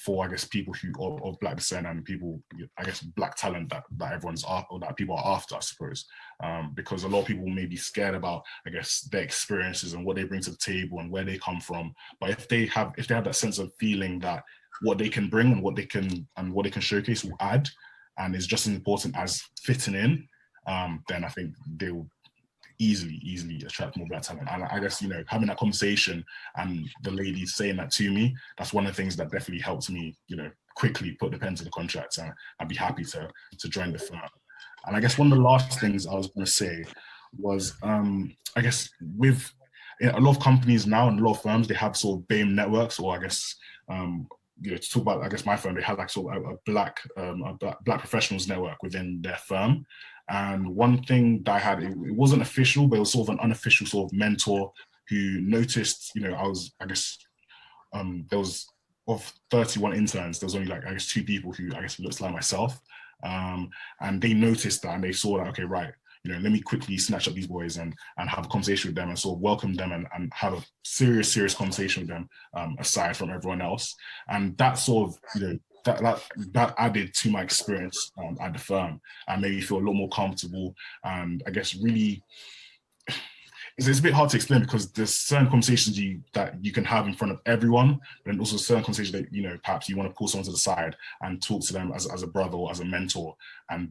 for, I guess, people who of Black descent and people, I guess, Black talent that everyone's after, or that people are after, I suppose, because a lot of people may be scared about, I guess, their experiences and what they bring to the table and where they come from. But if they have that sense of feeling that what they can bring and what they can showcase will add and is just as important as fitting in, then I think they will easily attract more Black talent. And I guess, having that conversation and the lady saying that to me, that's one of the things that definitely helps me, quickly put the pen to the contract and I'd be happy to join the firm. And I guess one of the last things I was going to say was, I guess with a lot of companies now and a lot of firms, they have sort of BAME networks, or I guess, to talk about, I guess, my firm, they had like sort of a black professionals network within their firm. And one thing that I had, it wasn't official, but it was sort of an unofficial sort of mentor who noticed, there was, of 31 interns, there was only like, I guess, 2 people who, I guess, looks like myself. And they noticed that and they saw that, okay, right, let me quickly snatch up these boys and have a conversation with them and sort of welcome them and have a serious conversation with them, aside from everyone else. And that sort of, that added to my experience at the firm and made me feel a lot more comfortable. And I guess really, it's a bit hard to explain because there's certain conversations that you can have in front of everyone, but then also certain conversations that, perhaps you want to pull someone to the side and talk to them as a brother or as a mentor, and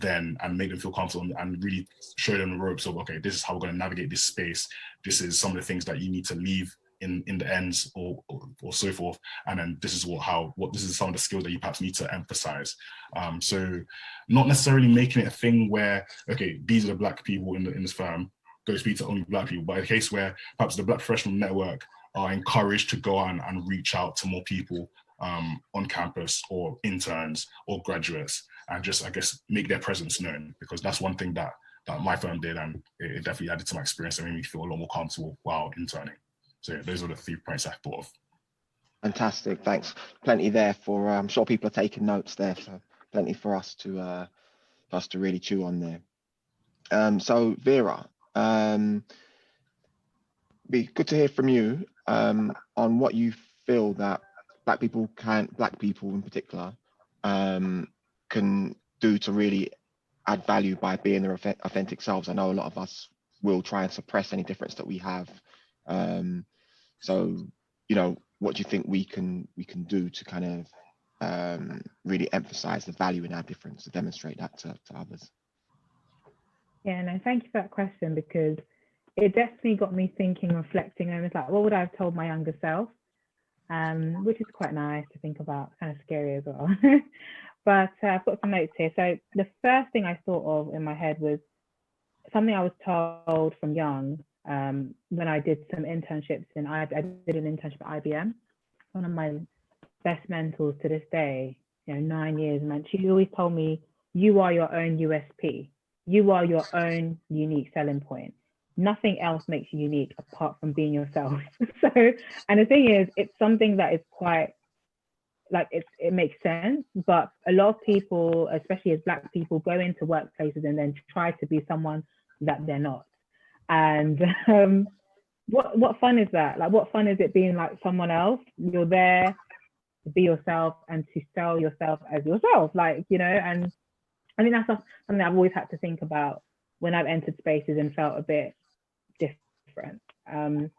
make them feel comfortable and really show them the ropes of, okay, this is how we're going to navigate this space. This is some of the things that you need to leave in the ends or so forth. And then this is this is some of the skills that you perhaps need to emphasize. So not necessarily making it a thing where, okay, these are the Black people in this firm, go speak to only Black people, but a case where perhaps the Black professional network are encouraged to go on and reach out to more people on campus, or interns or graduates, and just, I guess, make their presence known, because that's one thing that my firm did, and it definitely added to my experience and made me feel a lot more comfortable while interning. So yeah, those are the 3 points I thought of. Fantastic, thanks. Plenty there for, I'm sure people are taking notes there, so plenty for us to really chew on there. So Vera, be good to hear from you on what you feel that Black people in particular can do to really add value by being their authentic selves. I know a lot of us will try and suppress any difference that we have. So, what do you think we can do to kind of really emphasize the value in our difference, to demonstrate that to others? Yeah, no, thank you for that question, because it definitely got me thinking, reflecting, and it's like, what would I have told my younger self? which is quite nice to think about, kind of scary as well. But I've got some notes here. So the first thing I thought of in my head was something I was told from young when I did some internships I did an internship at IBM. One of my best mentors to this day, 9 years, man, she always told me, you are your own USP. You are your own unique selling point. Nothing else makes you unique apart from being yourself. So, and the thing is, it's something that is quite, like, it makes sense, but a lot of people, especially as Black people, go into workplaces and then try to be someone that they're not. And what fun is that? Like, what fun is it being like someone else? You're there to be yourself and to sell yourself as yourself, like, and I think that's something I've always had to think about when I've entered spaces and felt a bit different. On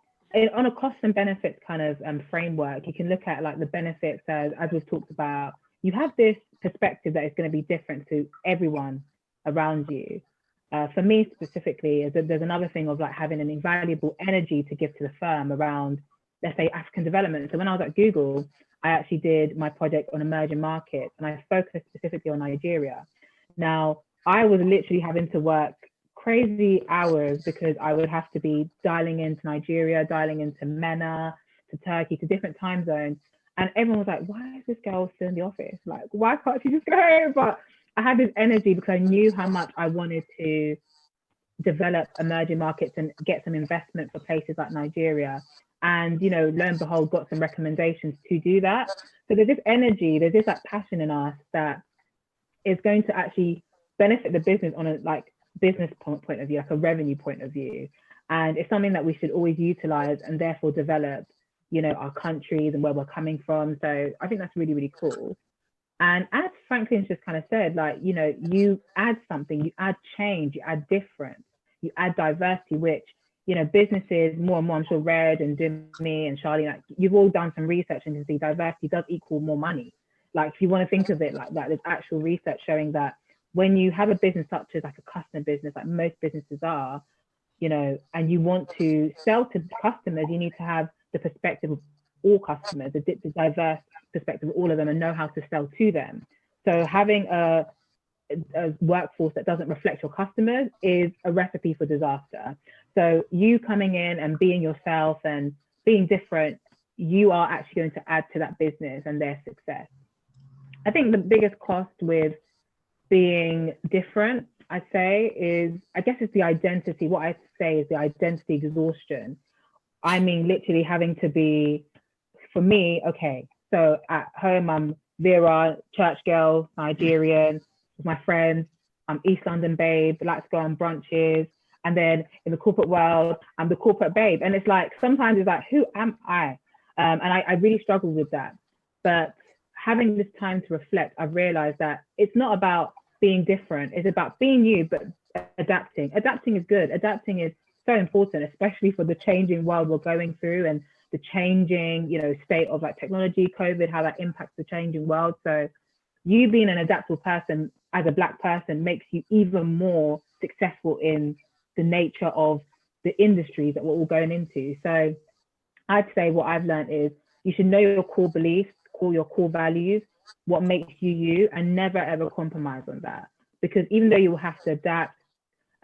a cost and benefits kind of framework, you can look at like the benefits as we've talked about. You have this perspective that is going to be different to everyone around you. For me specifically, there's another thing of like having an invaluable energy to give to the firm around, let's say, African development. So when I was at Google, I actually did my project on emerging markets, and I focused specifically on Nigeria. Now, I was literally having to work crazy hours because I would have to be dialing into Nigeria, dialing into MENA, to Turkey, to different time zones. And everyone was like, why is this girl still in the office? Like, why can't she just go home? But I had this energy because I knew how much I wanted to develop emerging markets and get some investment for places like Nigeria. And, lo and behold, got some recommendations to do that. So there's this energy, there's this like passion in us that is going to actually benefit the business on a like business point of view, like a revenue point of view. And it's something that we should always utilize and therefore develop, our countries and where we're coming from. So I think that's really, really cool. And as Franklin's just kind of said, like, you add something, you add change, you add difference, you add diversity, which, businesses more and more, I'm sure Red and Demi and Charlie, like, you've all done some research and can see diversity does equal more money. Like, if you want to think of it like that, there's actual research showing that when you have a business such as like a custom business, like most businesses are, and you want to sell to customers, you need to have the perspective of all customers, the diverse perspective of all of them, and know how to sell to them. So having a workforce that doesn't reflect your customers is a recipe for disaster. So you coming in and being yourself and being different, you are actually going to add to that business and their success. I think the biggest cost with being different, I say, is, I guess it's the identity. What I say is the identity exhaustion. I mean, literally having to be, for me, okay, so at home, I'm Vera, church girl, Nigerian, with my friends, I'm East London babe, like to go on brunches. And then in the corporate world, I'm the corporate babe. And it's like, sometimes it's like, who am I? And I really struggle with that. But having this time to reflect, I've realized that it's not about being different. It's about being you, but adapting. Adapting is good. Adapting is so important, especially for the changing world we're going through and the changing, state of like technology, COVID, how that impacts the changing world. So you being an adaptable person as a Black person makes you even more successful in the nature of the industries that we're all going into. So I'd say what I've learned is you should know your core beliefs, your core values, what makes you you, and never ever compromise on that. Because even though you will have to adapt,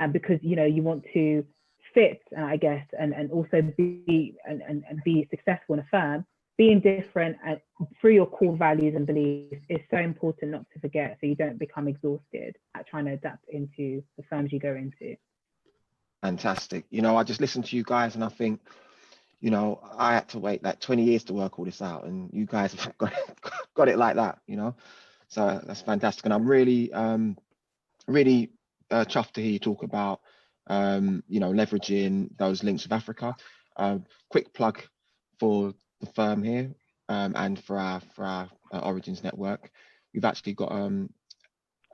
and because you want to fit, I guess, and also be and be successful in a firm, being different and through your core values and beliefs is so important not to forget, so you don't become exhausted at trying to adapt into the firms you go into. Fantastic. I just listened to you guys and I think, I had to wait like 20 years to work all this out, and you guys have got it like that, So that's fantastic. And I'm really, really chuffed to hear you talk about, leveraging those links with Africa. Quick plug for the firm here and for our Origins network. We've actually got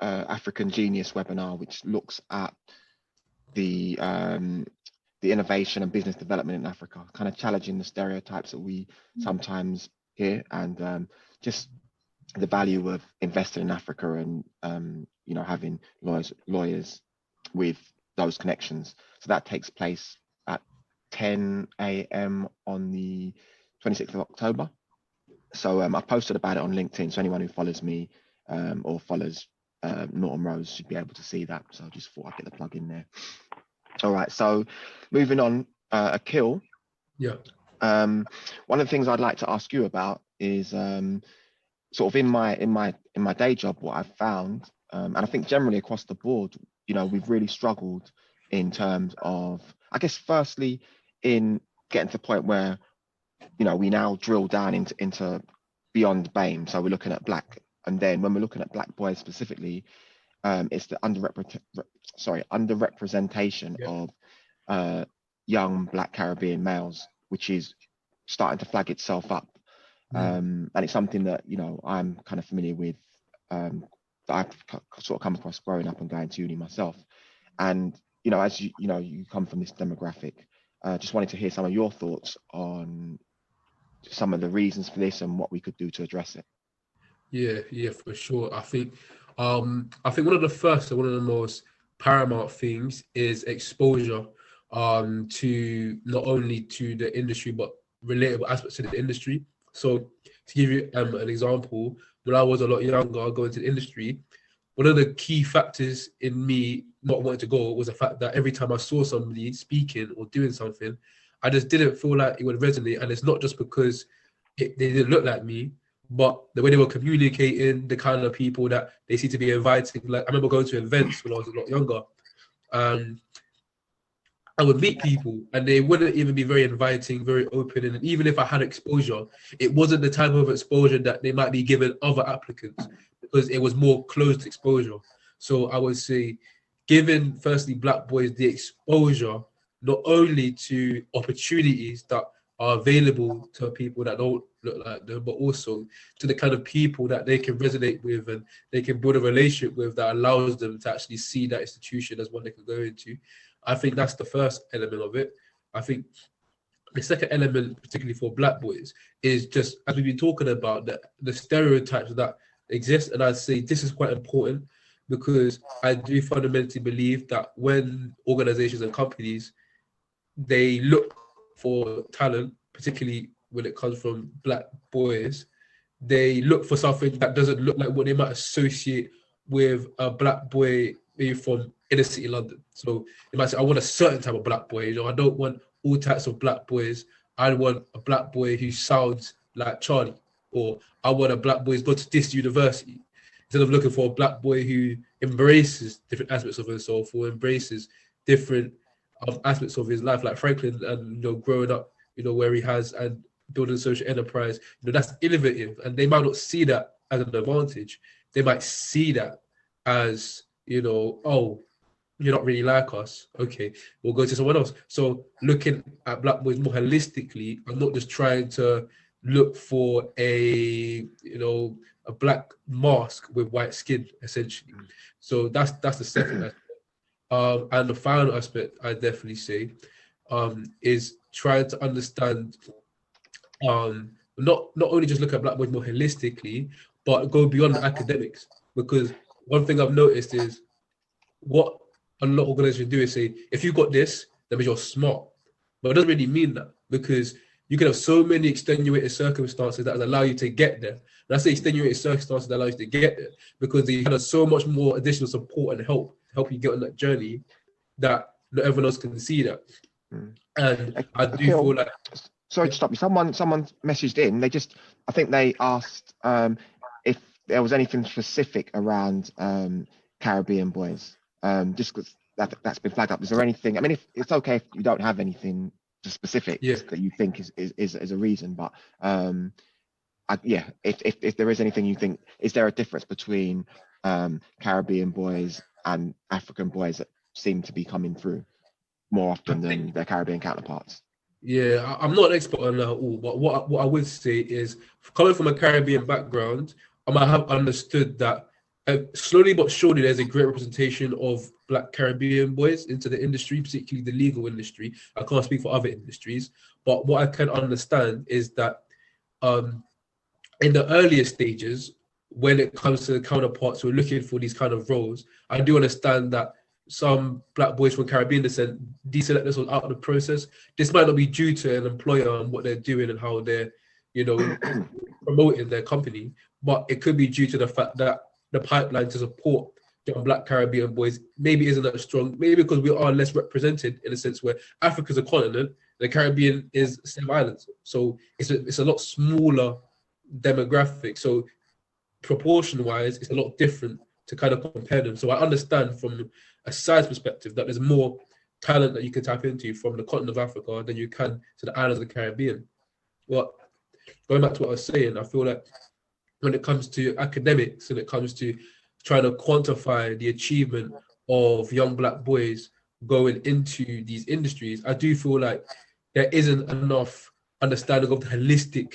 African Genius webinar, which looks at the innovation and business development in Africa, kind of challenging the stereotypes that we sometimes hear, and just the value of investing in Africa and having lawyers with those connections. So that takes place at 10 a.m. on the 26th of October. So I posted about it on LinkedIn. So anyone who follows me or follows Norton Rose should be able to see that. So I just thought I'd get the plug in there. All right. So moving on, Akil. Yeah. One of the things I'd like to ask you about is sort of in my day job, what I've found, and I think generally across the board, you know, we've really struggled in terms of, I guess, firstly, in getting to the point where, you know, we now drill down into beyond BAME. So we're looking at black, and then when we're looking at black boys specifically, it's the underrepresentation of young Black Caribbean males, which is starting to flag itself up. And it's something that, you know, I'm kind of familiar with, that I've sort of come across growing up and going to uni myself. And, you know, as you know, you come from this demographic, just wanted to hear some of your thoughts on some of the reasons for this and what we could do to address it. Yeah, for sure. I think one of the first and one of the most paramount things is exposure to not only to the industry but relatable aspects of the industry. So to give you an example, when I was a lot younger going to the industry, one of the key factors in me not wanting to go was the fact that every time I saw somebody speaking or doing something, I just didn't feel like it would resonate. And it's not just because they didn't look like me, but the way they were communicating, the kind of people that they seem to be inviting. Like, I remember going to events when I was a lot younger, and I would meet people and they wouldn't even be very inviting, very open. And even if I had exposure, it wasn't the type of exposure that they might be giving other applicants, because it was more closed exposure. So I would say giving, firstly, Black boys the exposure, not only to opportunities that are available to people that don't look like them, but also to the kind of people that they can resonate with and they can build a relationship with that allows them to actually see that institution as one they can go into. I think that's the first element of it. I think the second element, particularly for Black boys, is just, as we've been talking about, the stereotypes that exist. And I'd say this is quite important, because I do fundamentally believe that when organizations and companies, they look for talent, particularly when it comes from Black boys, they look for something that doesn't look like what they might associate with a Black boy maybe from inner city London. So they might say, I want a certain type of Black boy. You know, I don't want all types of Black boys. I want a Black boy who sounds like Charlie, or I want a Black boy who's gone to this university. Instead of looking for a Black boy who embraces different aspects of himself or embraces different aspects of his life, like Franklin, and, you know, growing up, you know, where he has, and building a social enterprise, you know, that's innovative. And they might not see that as an advantage. They might see that as, you know, oh, you're not really like us. Okay, we'll go to someone else. So looking at Black boys more holistically, I'm not just trying to look for a, you know, a black mask with white skin, essentially. So that's the second aspect. And the final aspect, I definitely say, is trying to understand, not only just look at Black boys more holistically, but go beyond the academics. Because one thing I've noticed is what a lot of organizations do is say, if you got this, that means you're smart. But it doesn't really mean that, because you can have so many extenuating circumstances that allow you to get there. And I say extenuating circumstances that allow you to get there because you have so much more additional support and help you get on that journey that not everyone else can see that. And I do feel like... Sorry to stop you. Someone messaged in. I think they asked if there was anything specific around Caribbean boys. Just because that's been flagged up. Is there anything? I mean, if it's okay if you don't have anything specific that you think is a reason, but if there is anything you think, is there a difference between Caribbean boys and African boys that seem to be coming through more often than their Caribbean counterparts? Yeah, I'm not an expert on that at all, but what I would say is, coming from a Caribbean background, I might have understood that slowly but surely there's a great representation of Black Caribbean boys into the industry, particularly the legal industry. I can't speak for other industries, but what I can understand is that in the earlier stages, when it comes to the counterparts who are looking for these kind of roles, I do understand that some Black boys from Caribbean descent deselect themselves out of the process. This might not be due to an employer and what they're doing and how they're you know, promoting their company, but it could be due to the fact that the pipeline to support young Black Caribbean boys maybe isn't that strong, maybe because we are less represented in a sense where Africa's a continent, the Caribbean is 7 islands. So it's a lot smaller demographic. So proportion-wise, it's a lot different to kind of compare them. So I understand from a size perspective that there's more talent that you can tap into from the continent of Africa than you can to the islands of the Caribbean. But going back to what I was saying, I feel like when it comes to academics and it comes to trying to quantify the achievement of young Black boys going into these industries, I do feel like there isn't enough understanding of the holistic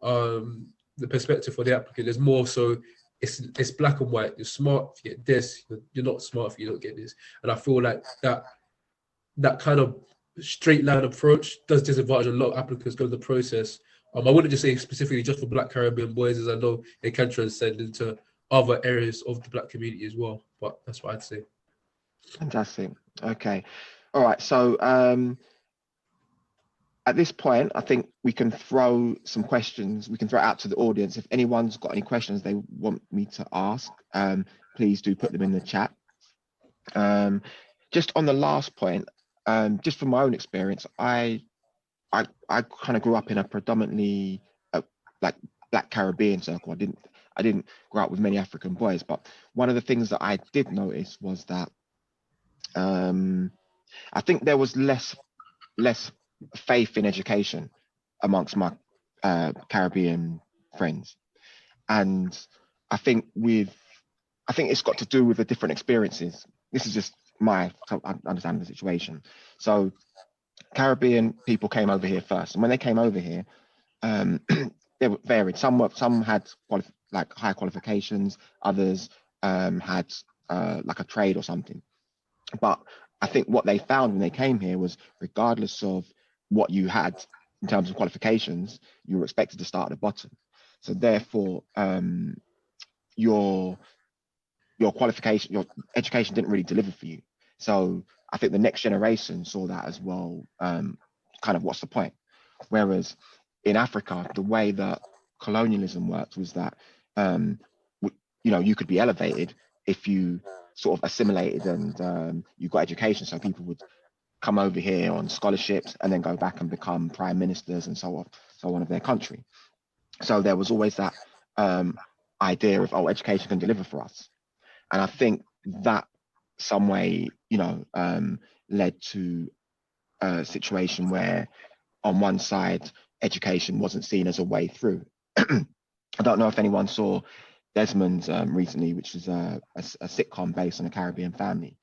the perspective for the applicant. There's more so it's black and white. You're smart if you get this, you're not smart if you don't get this. And I feel like that kind of straight line approach does disadvantage a lot of applicants going through the process. I wouldn't just say specifically just for Black Caribbean boys, as I know it can transcend into other areas of the Black community as well. But that's what I'd say. Fantastic. Okay. All right. So at this point, I think we can throw some questions. We can throw it out to the audience. If anyone's got any questions they want me to ask, please do put them in the chat. Just on the last point, just from my own experience, I kind of grew up in a predominantly like Black Caribbean circle. I didn't grow up with many African boys, but one of the things that I did notice was that I think there was less faith in education amongst my Caribbean friends, and I think it's got to do with the different experiences. This is just my understanding of the situation. So Caribbean people came over here first, and when they came over here, they were varied. Some had like high qualifications, others had like a trade or something. But I think what they found when they came here was, regardless of what you had in terms of qualifications, you were expected to start at the bottom. So therefore, your qualification, your education didn't really deliver for you. So I think the next generation saw that as well. Kind of, what's the point? Whereas in Africa, the way that colonialism worked was that you could be elevated if you sort of assimilated and you got education. So people would come over here on scholarships and then go back and become prime ministers and so on of their country. So there was always that idea of, oh, education can deliver for us. And I think that some way, led to a situation where on one side, education wasn't seen as a way through. I don't know if anyone saw Desmond's recently, which is a sitcom based on a Caribbean family.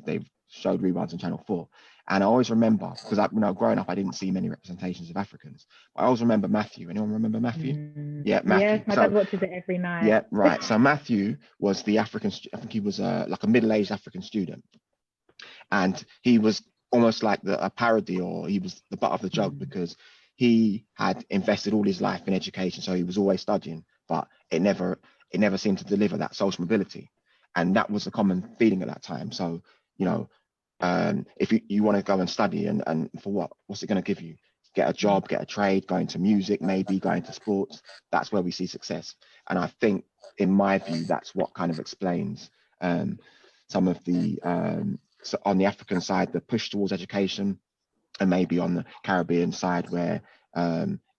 They've showed reruns on Channel 4. And I always remember, because growing up, I didn't see many representations of Africans. But I always remember Matthew. Anyone remember Matthew? Yeah, Matthew. Yes, my dad watches it every night. Yeah, right. So Matthew was the African, I think he was like a middle-aged African student. And he was almost like a parody, or he was the butt of the joke, because he had invested all his life in education. So he was always studying, but it never seemed to deliver that social mobility. And that was a common feeling at that time. So, if you want to go and study and for what's it going to give you? Get a job, get a trade, go into music, maybe go into sports. That's where we see success. And I think, in my view, that's what kind of explains some of the, so on the African side, the push towards education, and maybe on the Caribbean side where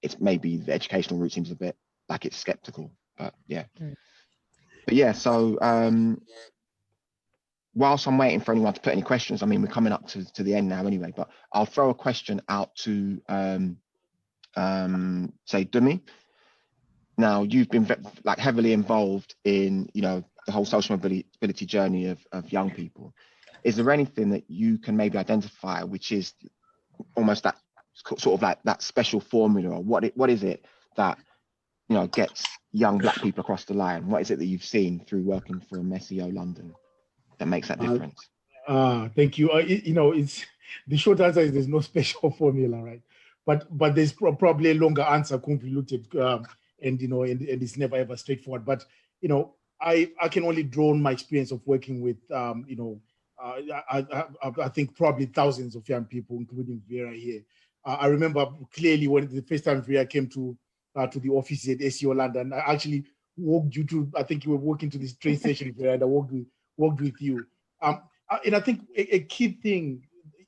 it's maybe the educational route seems a bit like it's skeptical, but yeah. But yeah, so whilst I'm waiting for anyone to put any questions, I mean, we're coming up to the end now anyway, but I'll throw a question out to, say, Dumi. Now, you've been heavily involved in, the whole social mobility journey of young people. Is there anything that you can maybe identify, which is almost that sort of like that special formula, or what is it that, gets young Black people across the line? What is it that you've seen through working for SEO London that makes that difference? Thank you. It's the short answer is there's no special formula, right? But there's probably a longer answer, convoluted, and it's never ever straightforward. But I can only draw on my experience of working with I think probably thousands of young people, including Vera here. I remember clearly when the first time Vera came to to the office at SEO London. I actually walked you to, I think you were walking to this train station here, and I walked with you. And I think a key thing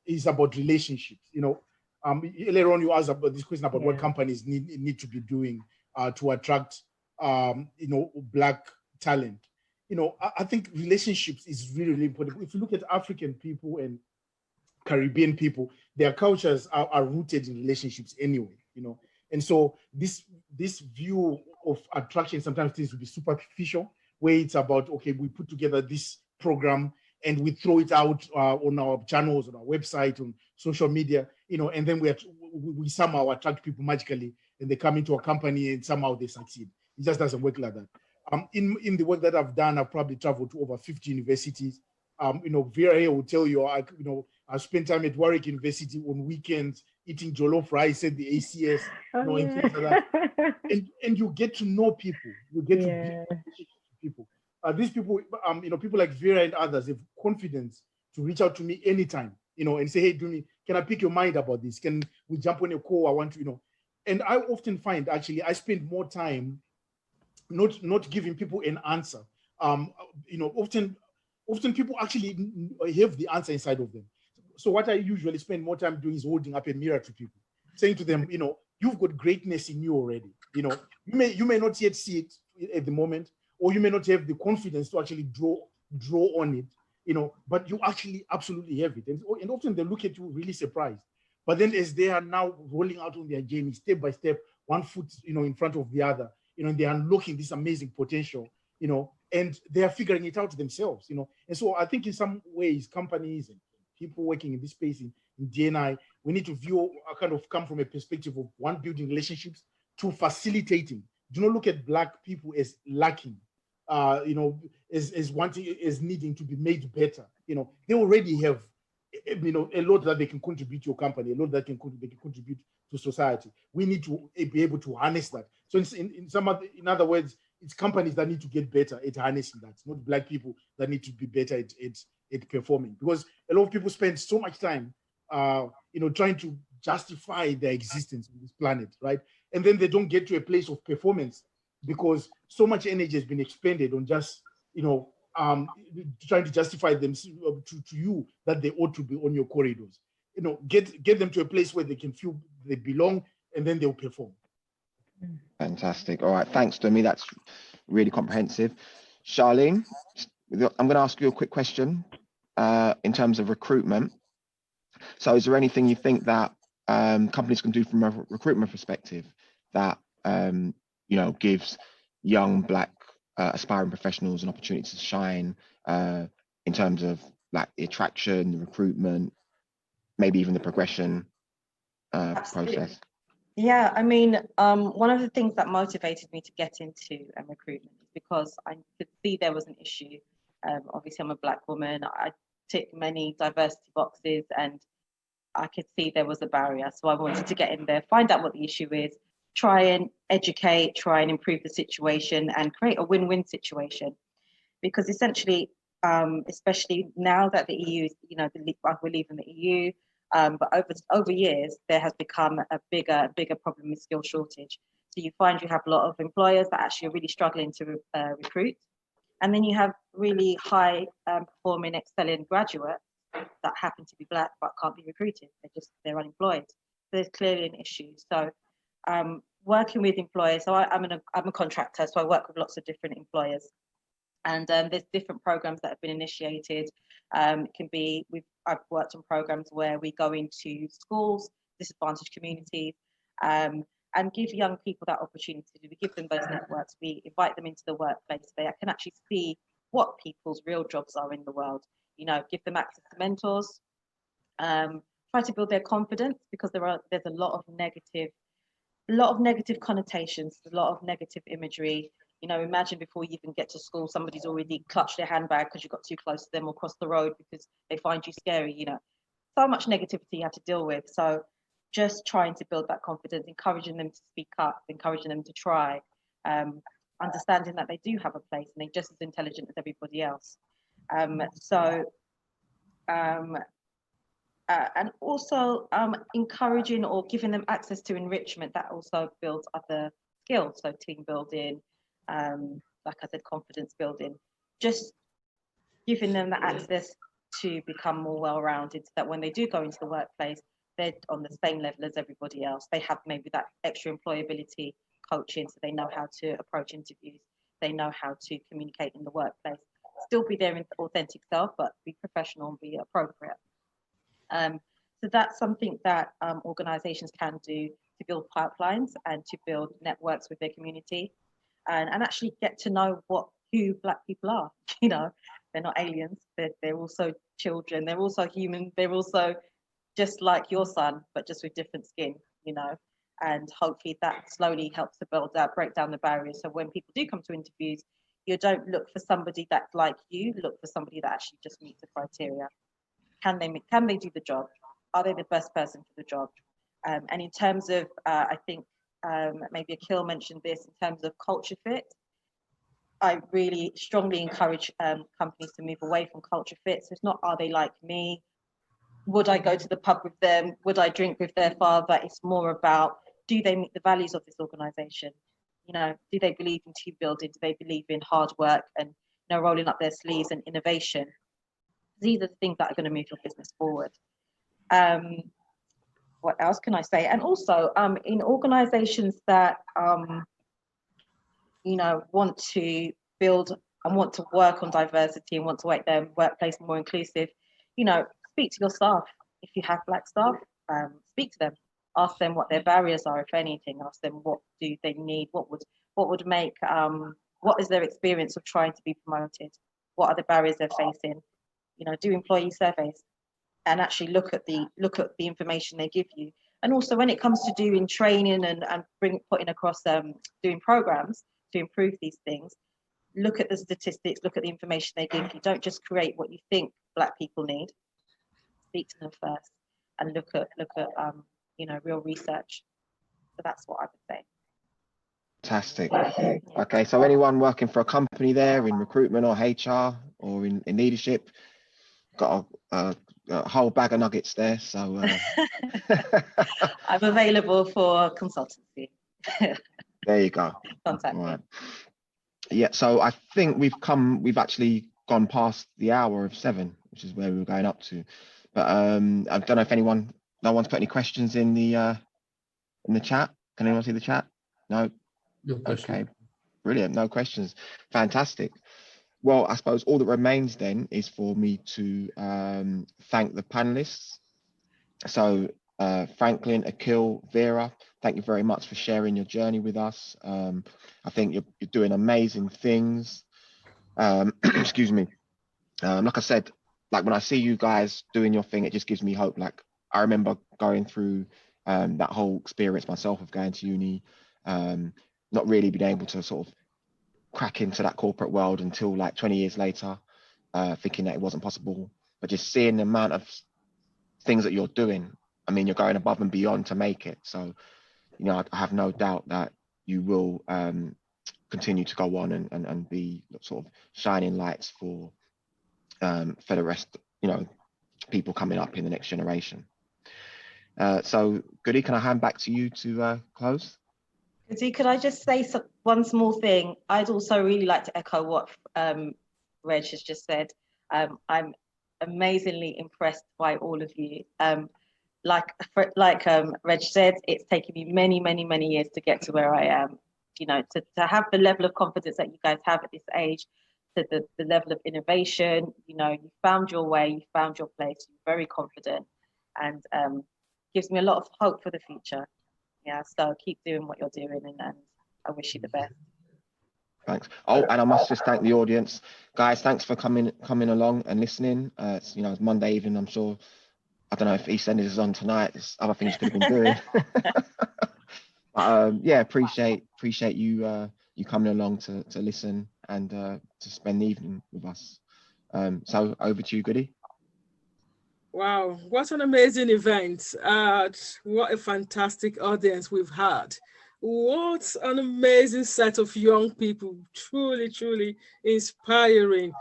is about relationships. Earlier on you asked about this question about what companies need to be doing to attract Black talent. I think relationships is really, really important. If you look at African people and Caribbean people, their cultures are rooted in relationships anyway, And so this view of attraction sometimes tends to be superficial, where it's about, okay, we put together this program and we throw it out on our channels, on our website, on social media, and then we somehow attract people magically, and they come into a company and somehow they succeed. It just doesn't work like that. In the work that I've done, I've probably traveled to over 50 universities. Vera here will tell you, I spent time at Warwick University on weekends eating jollof rice at the ACS, and things like that. And you get to know people. You get to build people. These people, people like Vera and others have confidence to reach out to me anytime, and say, hey, can I pick your mind about this? Can we jump on a call? I want to, And I often find, actually, I spend more time not giving people an answer. Often people actually have the answer inside of them. So what I usually spend more time doing is holding up a mirror to people, saying to them, you've got greatness in you already. You may not yet see it at the moment, or you may not have the confidence to actually draw on it, but you actually absolutely have it. And often they look at you really surprised. But then as they are now rolling out on their journey, step by step, one foot, in front of the other, they are unlocking this amazing potential, and they are figuring it out themselves, And so I think in some ways, companies and people working in this space in DNI, we need to come from a perspective of one, building relationships, two, facilitating. Do not look at Black people as lacking, as wanting, as needing to be made better. They already have, a lot that they can contribute to your company, a lot that they can contribute to society. We need to be able to harness that. So in other words, it's companies that need to get better at harnessing that. It's not Black people that need to be better at performing, because a lot of people spend so much time, trying to justify their existence on this planet, right? And then they don't get to a place of performance because so much energy has been expended on just, trying to justify them to you that they ought to be on your corridors. Get them to a place where they can feel they belong, and then they'll perform. Fantastic. All right, thanks, Demi. That's really comprehensive. Charlene, I'm going to ask you a quick question in terms of recruitment. So is there anything you think that companies can do from a recruitment perspective that gives young Black aspiring professionals an opportunity to shine in terms of like the attraction, the recruitment, maybe even the progression process? Yeah, I mean, one of the things that motivated me to get into recruitment is because I could see there was an issue. Obviously, I'm a Black woman. I tick many diversity boxes, and I could see there was a barrier. So I wanted to get in there, find out what the issue is, try and educate, try and improve the situation, and create a win-win situation. Because essentially, especially now that the EU is, we're leaving the EU, but over years, there has become a bigger problem with skill shortage. So you find you have a lot of employers that actually are really struggling to recruit. And then you have really high performing, excelling graduates that happen to be Black but can't be recruited. They're unemployed. So there's clearly an issue. So working with employers, so I'm a contractor, so I work with lots of different employers. And there's different programs that have been initiated. It can be, I've worked on programs where we go into schools, disadvantaged communities, and give young people that opportunity. We give them those networks, we invite them into the workplace. They can actually see what people's real jobs are in the world. Give them access to mentors, try to build their confidence, because there's a lot of negative connotations, a lot of negative imagery. Imagine before you even get to school, somebody's already clutched their handbag because you got too close to them, or crossed the road because they find you scary. So much negativity you have to deal with. So just trying to build that confidence, encouraging them to speak up, encouraging them to try, understanding that they do have a place and they're just as intelligent as everybody else. And also encouraging or giving them access to enrichment that also builds other skill. So team building, like I said, confidence building, just giving them the access to become more well-rounded, so that when they do go into the workplace, they're on the same level as everybody else. They have maybe that extra employability coaching, so they know how to approach interviews, they know how to communicate in the workplace, still be their authentic self, but be professional and be appropriate. So that's something that organizations can do to build pipelines and to build networks with their community, and actually get to know who Black people are. You know, they're not aliens, they're also children, they're also human, they're also just like your son, but just with different skin, you know. And hopefully that slowly helps to break down the barriers. So when people do come to interviews, you don't look for somebody that's like you, look for somebody that actually just meets the criteria. Can they do the job? Are they the best person for the job? And in terms of, I think maybe Akil mentioned this, in terms of culture fit, I really strongly encourage companies to move away from culture fit. So it's not, are they like me? Would I go to the pub with them? Would I drink with their father? It's more about, do they meet the values of this organization? You know, do they believe in team building? Do they believe in hard work and, you know, rolling up their sleeves and innovation? These are the things that are going to move your business forward. What else can I say? And also in organizations that, you know, want to build and want to work on diversity and want to make their workplace more inclusive, you know, speak to your staff. If you have Black staff, speak to them. Ask them what their barriers are, if anything. Ask them what do they need. What would make what is their experience of trying to be promoted? What are the barriers they're facing? You know, do employee surveys and actually look at the information they give you. And also when it comes to doing training and putting across doing programs to improve these things, look at the statistics, look at the information they give you. Don't just create what you think Black people need. Speak to them first and look at you know, real research. So that's what I would say. Fantastic. Okay, so anyone working for a company there in recruitment or HR or in leadership, got a whole bag of nuggets there. So I'm available for consultancy. There you go. Contact me. Right. Yeah, so I think we've actually gone past the hour of 7, which is where we were going up to. But I don't know if no one's put any questions in the chat. Can anyone see the chat? No. No question. Okay, brilliant. No questions. Fantastic. Well, I suppose all that remains then is for me to thank the panelists. So Franklin, Akil, Vera, thank you very much for sharing your journey with us. I think you're doing amazing things. Excuse me. Like I said, like when I see you guys doing your thing, it just gives me hope. Like I remember going through that whole experience myself of going to uni, not really being able to sort of crack into that corporate world until like 20 years later, thinking that it wasn't possible. But just seeing the amount of things that you're doing, I mean, you're going above and beyond to make it. So, you know, I have no doubt that you will continue to go on and be sort of shining lights for the rest, you know, people coming up in the next generation. So, Goody, can I hand back to you to close? Goody, could I just say one small thing? I'd also really like to echo what Reg has just said. I'm amazingly impressed by all of you. Like Reg said, it's taken me many years to get to where I am. You know, to have the level of confidence that you guys have at this age, to the level of innovation, you know, you found your way, you found your place, you're very confident, and gives me a lot of hope for the future. Yeah, so keep doing what you're doing, and I wish you the best. Thanks. Oh, and I must just thank the audience, guys. Thanks for coming along and listening. It's, you know, it's Monday evening. I'm sure. I don't know if EastEnders is on tonight. There's other things you could have been doing. Yeah, appreciate you you coming along to listen and to spend the evening with us. So over to you, Goody. Wow, what an amazing event. What a fantastic audience we've had. What an amazing set of young people, truly inspiring.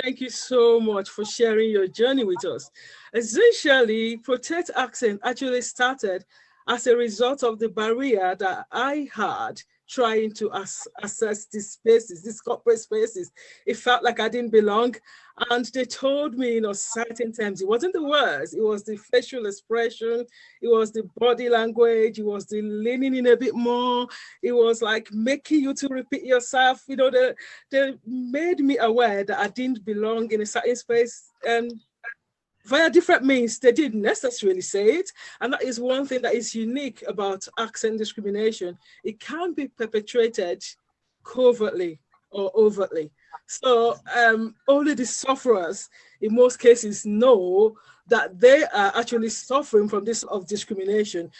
Thank you so much for sharing your journey with us. Essentially, Protect Accent actually started as a result of the barrier that I had trying to assess these spaces, these corporate spaces. It felt like I didn't belong. And they told me, certain terms, it wasn't the words, it was the facial expression, it was the body language, it was the leaning in a bit more, it was like making you to repeat yourself. They made me aware that I didn't belong in a certain space. And via different means, they didn't necessarily say it. And that is one thing that is unique about accent discrimination. It can be perpetrated covertly or overtly. So only the sufferers, in most cases, know that they are actually suffering from this of discrimination.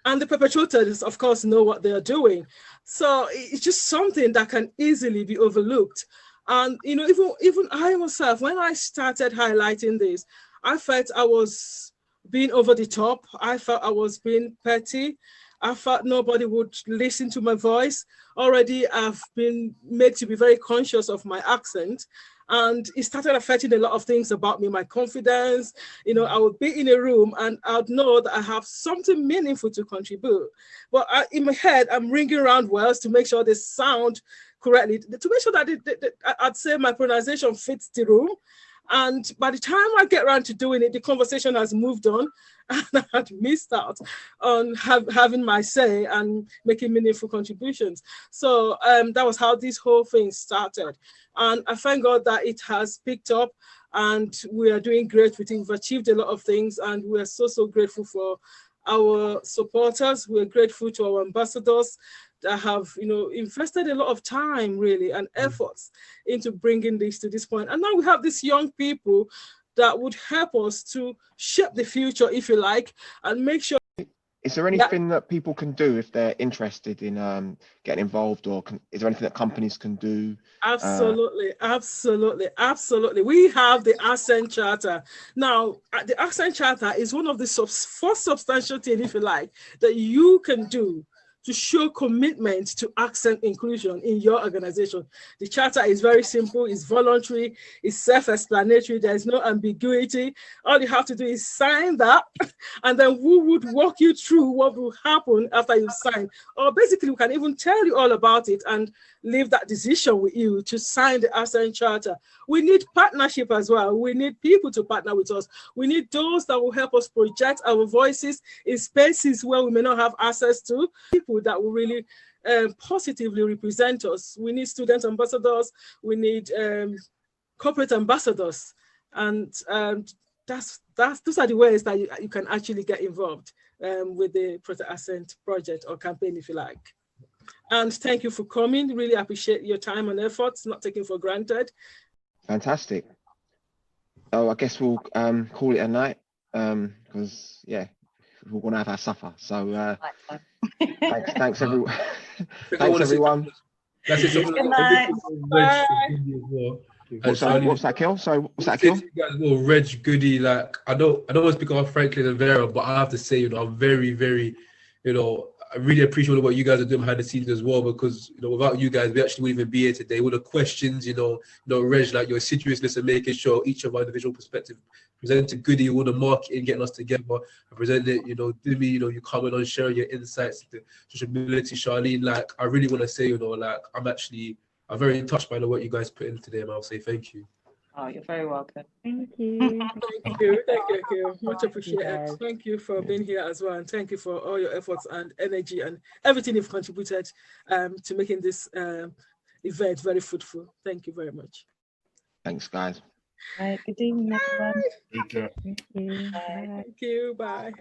And the perpetrators, of course, know what they are doing. So it's just something that can easily be overlooked. And, even I myself, when I started highlighting this, I felt I was being over the top. I felt I was being petty. I felt nobody would listen to my voice. Already I've been made to be very conscious of my accent, and it started affecting a lot of things about me, my confidence. I would be in a room and I'd know that I have something meaningful to contribute. But in my head, I'm ringing around words to make sure they sound correctly, to make sure that I'd say my pronunciation fits the room. And by the time I get around to doing it, the conversation has moved on, and I had missed out on having my say and making meaningful contributions. So that was how this whole thing started. And I thank God that it has picked up, and we are doing great with it. We've achieved a lot of things, and we are so grateful for our supporters. We're grateful to our ambassadors that have, invested a lot of time, really, and efforts into bringing this to this point. And now we have these young people that would help us to shape the future, if you like, and make sure. Is there anything that people can do if they're interested in getting involved, or is there anything that companies can do? Absolutely. We have the Accent Charter. Now, the Accent Charter is one of the first substantial things, if you like, that you can do to show commitment to accent inclusion in your organization. The charter is very simple, it's voluntary, it's self-explanatory, there's no ambiguity. All you have to do is sign that, and then we would walk you through what will happen after you've signed. Or basically, we can even tell you all about it and leave that decision with you to sign the Accent Charter. We need partnership as well. We need people to partner with us. We need those that will help us project our voices in spaces where we may not have access to, people that will really positively represent us. We need student ambassadors. We need corporate ambassadors. And those are the ways that you can actually get involved with the Protect Accent project or campaign, if you like. And thank you for coming. Really appreciate your time and efforts, not taken for granted. Fantastic. So I guess we'll call it a night, because we're going to have our supper. So thanks everyone. Thanks everyone. That's it. Good night. Bye. What's that, Kill? So what's that, Kill? You guys will Reg Goody. Like I don't want to speak about Franklin and Vera, but I have to say, I'm very, very, I really appreciate what you guys are doing behind the scenes as well, because without you guys, we actually wouldn't even be here today. All the questions, Reg, like your seriousness and making sure each of our individual perspective presented Goody, all the marketing, getting us together, and present it, Dimi, you coming on, sharing your insights, the sociability, Charlene. Like I really want to say, I'm very touched by the work you guys put in today, and I'll say thank you. Oh, you're very welcome. Thank you. Thank you. Much appreciated. Thank you for being here as well, and thank you for all your efforts and energy and everything you've contributed to making this event very fruitful. Thank you very much. Thanks, guys. Good evening, everyone. Take care. Thank you. Thank you. Bye.